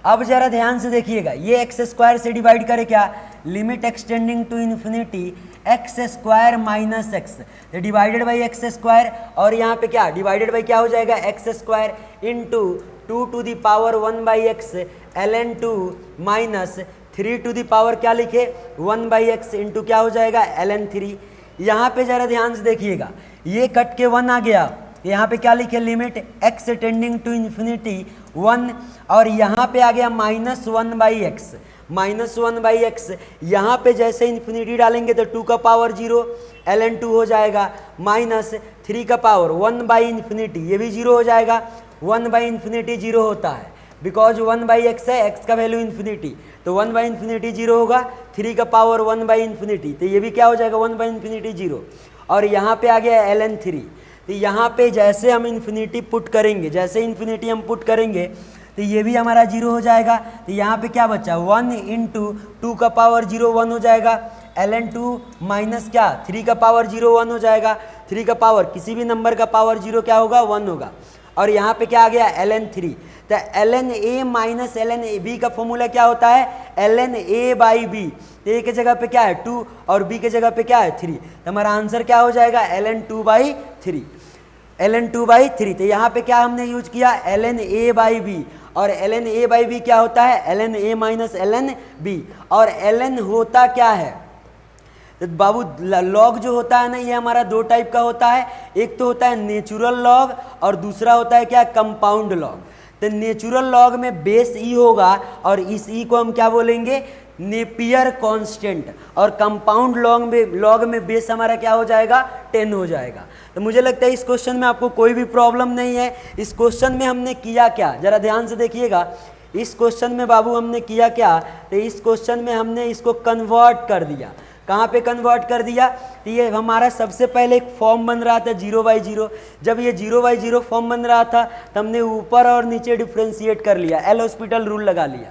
अब जरा ध्यान से देखिएगा, ये एक्स स्क्वायर से डिवाइड करे क्या, limit extending to infinity x square minus x, divided by x square, और यहाँ पे क्या डिवाइडेड बाई क्या हो जाएगा x square into 2 to the power 1/x ln 2 minus 3 to the power क्या लिखे 1/x इंटू क्या हो जाएगा ln 3। यहाँ पे जरा ध्यान से देखिएगा, ये कट के 1 आ गया, यहाँ पे क्या लिखे limit x tending to infinity 1, और यहाँ पे आ गया -1/x, -1/x, यहाँ पे जैसे इन्फिनिटी डालेंगे तो 2 का पावर 0 ln 2 हो जाएगा, माइनस 3 का पावर 1/∞, ये भी 0 हो जाएगा, 1/∞ 0 होता है बिकॉज 1/x है, x का वैल्यू इन्फिनिटी, तो 1/∞ 0 होगा, 3 का पावर 1/∞, तो ये भी क्या हो जाएगा 1/∞ 0, और यहाँ पे आ गया ln 3। तो यहाँ पे जैसे हम इन्फिनिटी पुट करेंगे, जैसे इन्फिनिटी हम पुट करेंगे तो ये भी हमारा 0 हो जाएगा, तो यहाँ पे क्या बचा 1 इंटू 2 का पावर 0 1 हो जाएगा, ln 2 माइनस क्या 3 का पावर 0 1 हो जाएगा, 3 का पावर किसी भी नंबर का पावर 0 क्या होगा 1 होगा, और यहाँ पे क्या आ गया ln 3, तो ln a minus ln b का फॉर्मूला क्या होता है ln a/b, तो a के जगह पे क्या है 2 और b के जगह पे क्या है 3, तो हमारा आंसर क्या हो जाएगा ln 2/3, ln 2/3। तो यहाँ पे क्या हमने यूज किया ln a/b, और ln a/b क्या होता है ln a minus ln b, और ln होता क्या है तो बाबू लॉग जो होता है ना, ये हमारा 2 टाइप का होता है, एक तो होता है नेचुरल लॉग और दूसरा होता है क्या कंपाउंड लॉग। तो नेचुरल लॉग में बेस ई होगा और इस ई को हम क्या बोलेंगे नेपियर कांस्टेंट, और कंपाउंड लॉग में बेस हमारा क्या हो जाएगा 10 हो जाएगा। तो मुझे लगता है इस क्वेश्चन में आपको कोई भी प्रॉब्लम नहीं है। इस क्वेश्चन में हमने किया क्या, जरा ध्यान से देखिएगा, इस क्वेश्चन में बाबू हमने किया क्या, तो इस क्वेश्चन में हमने इसको कन्वर्ट कर दिया। कहाँ पे कन्वर्ट कर दिया, तो ये हमारा सबसे पहले एक फॉर्म बन रहा था 0/0, जब ये 0/0 फॉर्म बन रहा था तो हमने ऊपर और नीचे डिफ्रेंशिएट कर लिया, एल हॉस्पिटल रूल लगा लिया।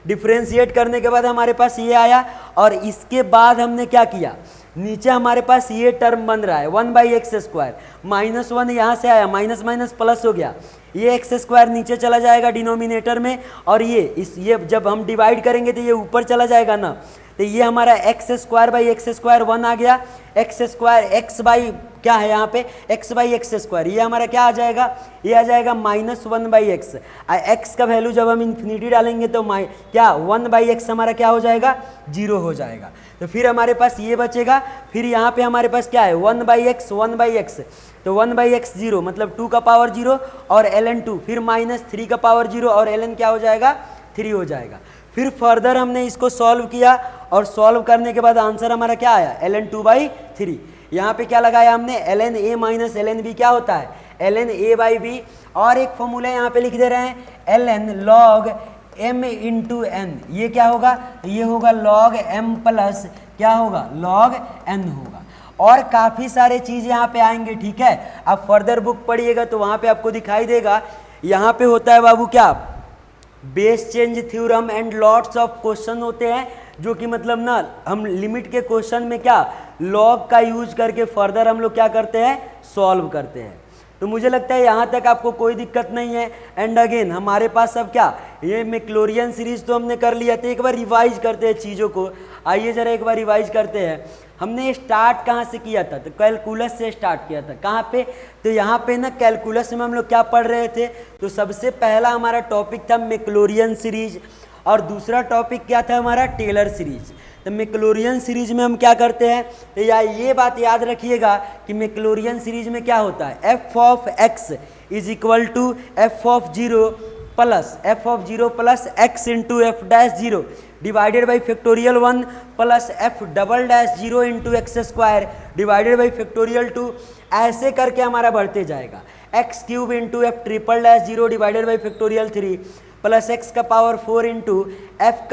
डिफ्रेंशिएट करने के बाद हमारे पास ये आया, और इसके बाद हमने क्या किया, नीचे हमारे पास ये टर्म बन रहा है 1/x², -1 यहाँ से आया, माइनस माइनस प्लस हो गया, ये x² नीचे चला जाएगा डिनोमिनेटर में, और ये जब हम डिवाइड करेंगे तो ये ऊपर चला जाएगा ना, तो ये हमारा x²/x² 1 आ गया, x² x बाई क्या है यहाँ पे x/x², ये हमारा क्या आ जाएगा, ये आ जाएगा -1/x, x का वैल्यू जब हम इन्फिनिटी डालेंगे तो क्या 1/x हमारा क्या हो जाएगा 0 हो जाएगा। तो फिर हमारे पास ये बचेगा, फिर यहाँ पे हमारे पास क्या है 1/x, तो 1/x 0 मतलब 2 का पावर 0 और ln 2, फिर -3 का पावर 0 और ln क्या हो जाएगा 3 हो जाएगा। फिर फर्दर हमने इसको सॉल्व किया, और सॉल्व करने के बाद आंसर हमारा क्या आया ln 2/3। यहाँ पे क्या लगाया हमने ln a minus ln b क्या होता है ln a/b, और एक फॉर्मूला यहाँ पे लिख दे रहे हैं ln log m into n, ये क्या होगा, ये होगा log m प्लस क्या होगा log n होगा, और काफ़ी सारे चीज़ यहाँ पे आएंगे। ठीक है, आप फर्दर बुक पढ़िएगा तो वहाँ पे आपको दिखाई देगा, यहाँ पे होता है बाबू क्या base change theorem and lots of question होते हैं, जो कि मतलब ना हम लिमिट के क्वेश्चन में क्या लॉग का यूज करके फर्दर हम लोग क्या करते हैं सॉल्व करते हैं। तो मुझे लगता है यहाँ तक आपको कोई दिक्कत नहीं है। एंड अगेन हमारे पास अब क्या, ये मैक्लॉरियन सीरीज तो हमने कर लिया था, एक बार रिवाइज करते हैं चीज़ों को। आइए ज़रा एक बार रिवाइज करते हैं। हमने स्टार्ट कहाँ से किया था, तो कैलकुलस से स्टार्ट किया था। कहाँ पे, तो यहाँ पे ना कैलकुलस में हम लोग क्या पढ़ रहे थे, तो सबसे पहला हमारा टॉपिक था मैक्लॉरियन सीरीज और दूसरा टॉपिक क्या था हमारा, टेलर सीरीज। तो मैक्लॉरियन सीरीज में हम क्या करते हैं, तो ये बात याद रखिएगा कि मैक्लॉरियन सीरीज में क्या होता है, f of x is equal to f of zero plus x into f dash zero divided by factorial 1 plus f double dash zero into x square divided by factorial 2। ऐसे करके हमारा बढ़ते जाएगा। X cube into f triple dash zero divided by factorial 3 plus x का power 4 into f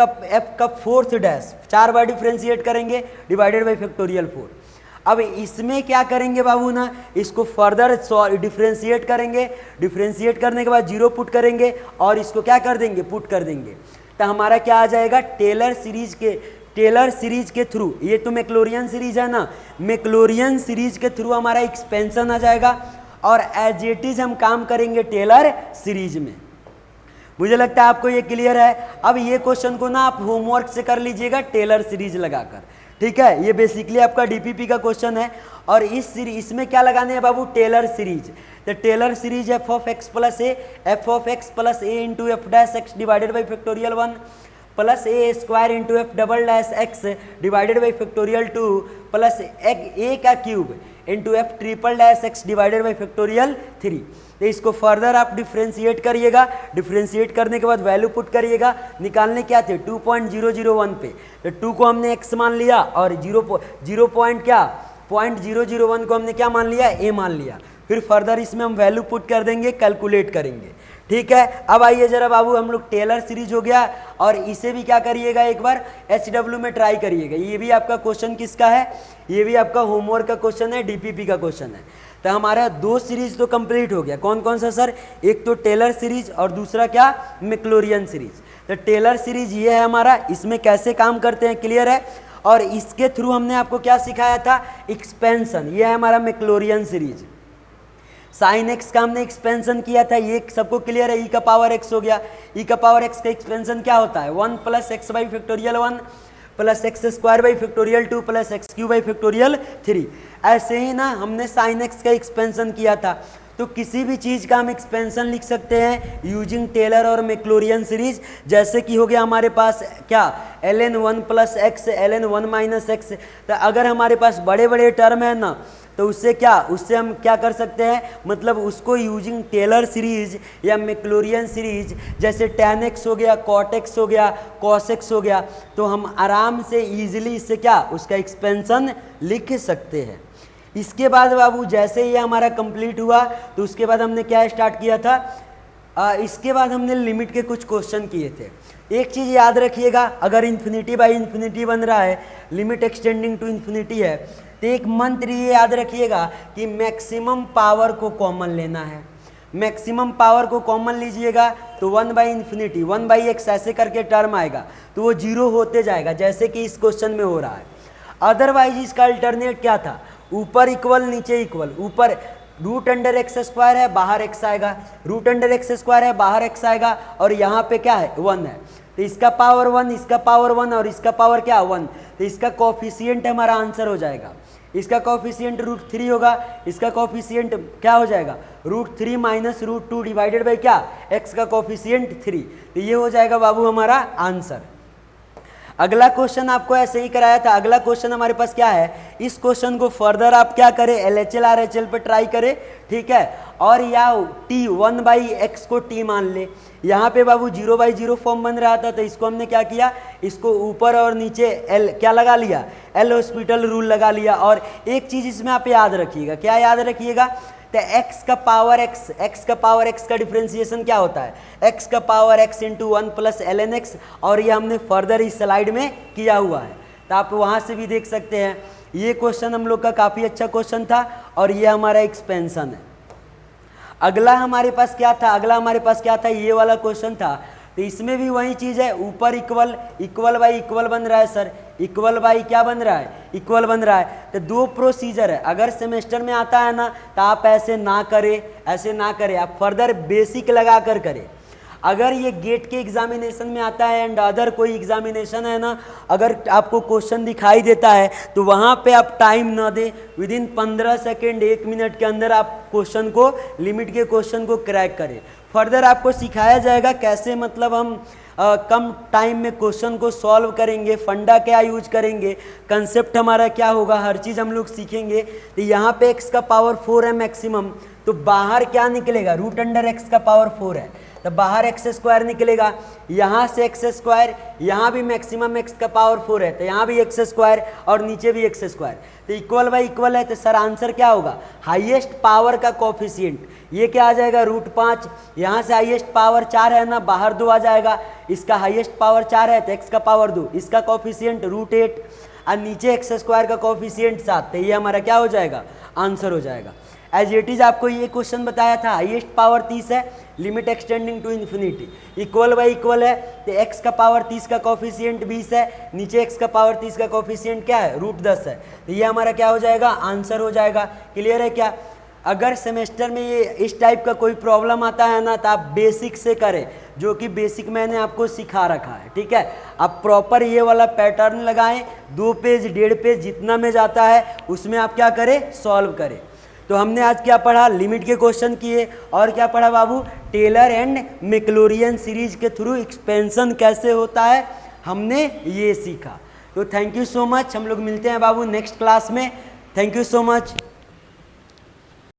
का fourth dash, 4 बार differentiate करेंगे divided by factorial 4। अब इसमें क्या करेंगे बाबू ना, इसको फर्दर डिफ्रेंशिएट करेंगे, डिफ्रेंशिएट करने के बाद जीरो पुट करेंगे और इसको क्या कर देंगे, पुट कर देंगे। तो हमारा क्या आ जाएगा, टेलर सीरीज के थ्रू, ये तो मैक्लॉरियन सीरीज है ना, मैक्लॉरियन सीरीज के थ्रू हमारा एक्सपेंशन आ जाएगा और एज इट इज हम काम करेंगे टेलर सीरीज में। मुझे लगता है आपको ये क्लियर है। अब ये क्वेश्चन को ना आप होमवर्क से कर लीजिएगा टेलर सीरीज लगाकर, ठीक है। ये बेसिकली आपका डीपीपी का क्वेश्चन है और इसमें क्या लगाने हैं बाबू, टेलर सीरीज। तो Taylor series f of x plus a into f dash x divided by factorial 1 plus a square into f double dash x divided by factorial 2 plus a का cube into f triple dash x divided by factorial 3। तो इसको further आप differentiate करिएगा, differentiate करने के बाद value put करिएगा। निकालने क्या थे, 2.001 पे, तो 2 को हमने x मान लिया और 0.001 को हमने क्या मान लिया, a मान लिया। फिर फर्दर इसमें हम वैल्यू पुट कर देंगे, कैलकुलेट करेंगे, ठीक है। अब आइए जरा बाबू, हम लोग टेलर सीरीज हो गया और इसे भी क्या करिएगा, एक बार HW में ट्राई करिएगा। ये भी आपका क्वेश्चन किसका है, ये भी आपका होमवर्क का क्वेश्चन है, डीपीपी का क्वेश्चन है। तो हमारा 2 सीरीज तो कंप्लीट हो गया। कौन कौन सा सर, एक तो टेलर सीरीज और दूसरा क्या, मैक्लॉरियन सीरीज। तो टेलर सीरीज ये है हमारा, इसमें कैसे काम करते हैं क्लियर है। और इसके थ्रू हमने आपको क्या सिखाया था, एक्सपेंशन। ये है हमारा मैक्लॉरियन सीरीज। साइन एक्स का हमने एक्सपेंशन किया था, ये सबको क्लियर है। ई का पावर एक्स हो गया, ई का पावर एक्स का एक्सपेंशन क्या होता है, 1 plus x by factorial 1 plus x square by factorial 2 plus x Q by factorial 3। ऐसे ही ना हमने साइन एक्स का एक्सपेंशन किया था। तो किसी भी चीज़ का हम एक्सपेंशन लिख सकते हैं यूजिंग टेलर और मैक्लॉरियन सीरीज। जैसे कि हो गया हमारे पास क्या, ln 1 plus x ln 1 minus x. तो अगर हमारे पास बड़े बड़े टर्म है ना, तो उससे हम क्या कर सकते हैं, मतलब उसको यूजिंग टेलर सीरीज या मैक्लॉरियन सीरीज, जैसे tan x हो गया, cot x हो गया, cos x हो गया, तो हम आराम से ईजिली इससे क्या, उसका एक्सपेंशन लिख सकते हैं। इसके बाद बाबू जैसे ये हमारा कंप्लीट हुआ, तो उसके बाद हमने क्या स्टार्ट किया था, इसके बाद हमने लिमिट के कुछ क्वेश्चन किए थे। एक चीज़ याद रखिएगा, अगर इन्फिनिटी बाई इन्फिनिटी बन रहा है, लिमिट एक्सटेंडिंग टू इन्फिनिटी है, तो एक मंत्र ये याद रखिएगा कि मैक्सिमम पावर को कॉमन लेना है। मैक्सिमम पावर को कॉमन लीजिएगा तो 1 बाई इन्फिनिटी 1 बाई एक्स ऐसे करके टर्म आएगा, तो वो जीरो होते जाएगा, जैसे कि इस क्वेश्चन में हो रहा है। अदरवाइज इसका अल्टरनेट क्या था, ऊपर इक्वल नीचे इक्वल, ऊपर रूट अंडर एक्स स्क्वायर है, बाहर एक्स आएगा, रूट अंडर एक्स स्क्वायर है, बाहर एक्स आएगा, और यहाँ पे क्या है, 1 है। तो इसका पावर 1, इसका पावर 1 और इसका पावर क्या, 1। तो इसका कोफिशिएंट हमारा आंसर हो जाएगा। इसका कोफिशिएंट √3 होगा, इसका कोफिशिएंट क्या हो जाएगा, √3 माइनस √2 डिवाइडेड बाई क्या, x का कोफिशिएंट 3। तो ये हो जाएगा बाबू हमारा आंसर। अगला क्वेश्चन आपको ऐसे ही कराया था। अगला क्वेश्चन हमारे पास क्या है, इस क्वेश्चन को फर्दर आप क्या करें, LHL RHL पे ट्राई करें, ठीक है। और या t 1 बाई एक्स को t मान ले। यहाँ पे बाबू 0 बाई 0 फॉर्म बन रहा था, तो इसको हमने क्या किया, इसको ऊपर और नीचे L क्या लगा लिया, एल हॉस्पिटल रूल लगा लिया। और एक चीज़ इसमें आप याद रखिएगा, क्या याद रखिएगा, तो x का पावर x का डिफ्रेंसिएशन क्या होता है, x का power x into 1 plus ln x। और ये हमने फर्दर इस स्लाइड में किया हुआ है, तो आप वहाँ से भी देख सकते हैं। ये क्वेश्चन हम लोग का काफ़ी अच्छा क्वेश्चन था और ये हमारा एक्सपेंशन है। अगला हमारे पास क्या था, ये वाला क्वेश्चन था तो इसमें भी वही चीज़ है, ऊपर इक्वल, इक्वल बाई इक्वल बन रहा है सर, इक्वल बाई क्या बन रहा है, इक्वल बन रहा है। तो दो प्रोसीजर है, अगर सेमेस्टर में आता है ना तो आप ऐसे ना करें, ऐसे ना करें, आप फर्दर बेसिक लगा कर करें। अगर ये गेट के एग्जामिनेशन में आता है एंड अदर कोई एग्जामिनेशन है ना, अगर आपको क्वेश्चन दिखाई देता है तो वहाँ पे आप टाइम ना दें, विदिन 15 सेकेंड 1 मिनट के अंदर आप क्वेश्चन को, लिमिट के क्वेश्चन को क्रैक करें। फर्दर आपको सिखाया जाएगा कैसे मतलब हम कम टाइम में क्वेश्चन को सॉल्व करेंगे, फंडा क्या यूज करेंगे, कंसेप्ट हमारा क्या होगा, हर चीज़ हम लोग सीखेंगे। तो यहाँ पे x का पावर 4 है मैक्सिमम, तो बाहर क्या निकलेगा, रूट अंडर x का पावर 4 है, तो बाहर एक्स स्क्वायर निकलेगा, यहाँ से एक्स स्क्वायर, यहाँ भी मैक्सिमम x का पावर 4 है तो यहाँ भी एक्स स्क्वायर और नीचे भी एक्स स्क्वायर, तो इक्वल बाई इक्वल है। तो सर आंसर क्या होगा, हाईएस्ट पावर का कोफिशिएंट ये क्या आ जाएगा, √5, यहाँ से हाईएस्ट पावर 4 है ना, बाहर 2 आ जाएगा, इसका हाईएस्ट पावर 4 है तो x का पावर 2, इसका कोफिशिएंट √8 और नीचे एक्स स्क्वायर का कोफिशिएंट 7, तो ये हमारा क्या हो जाएगा, आंसर हो जाएगा। एज इट इज आपको ये क्वेश्चन बताया था, हाईएस्ट पावर 30 है, limit extending to infinity, equal by equal है, तो x का पावर 30 का कोफिशिएंट 20 है, नीचे x का पावर 30 का कोफिशिएंट क्या है, √10 है, तो ये हमारा क्या हो जाएगा, आंसर हो जाएगा। क्लियर है क्या। अगर सेमेस्टर में ये इस टाइप का कोई प्रॉब्लम आता है ना तो आप बेसिक से करें, जो कि बेसिक मैंने आपको सिखा रखा है, ठीक है। आप प्रॉपर ये वाला पैटर्न लगाएं, 2 पेज 1.5 पेज जितना में जाता है उसमें आप क्या करें, सॉल्व करें। तो हमने आज क्या पढ़ा, लिमिट के क्वेश्चन किए, और क्या पढ़ा बाबू, टेलर एंड मैक्लॉरिन सीरीज के थ्रू एक्सपेंशन कैसे होता है, हमने ये सीखा। तो थैंक यू सो मच, हम लोग मिलते हैं बाबू नेक्स्ट क्लास में। Thank you so much.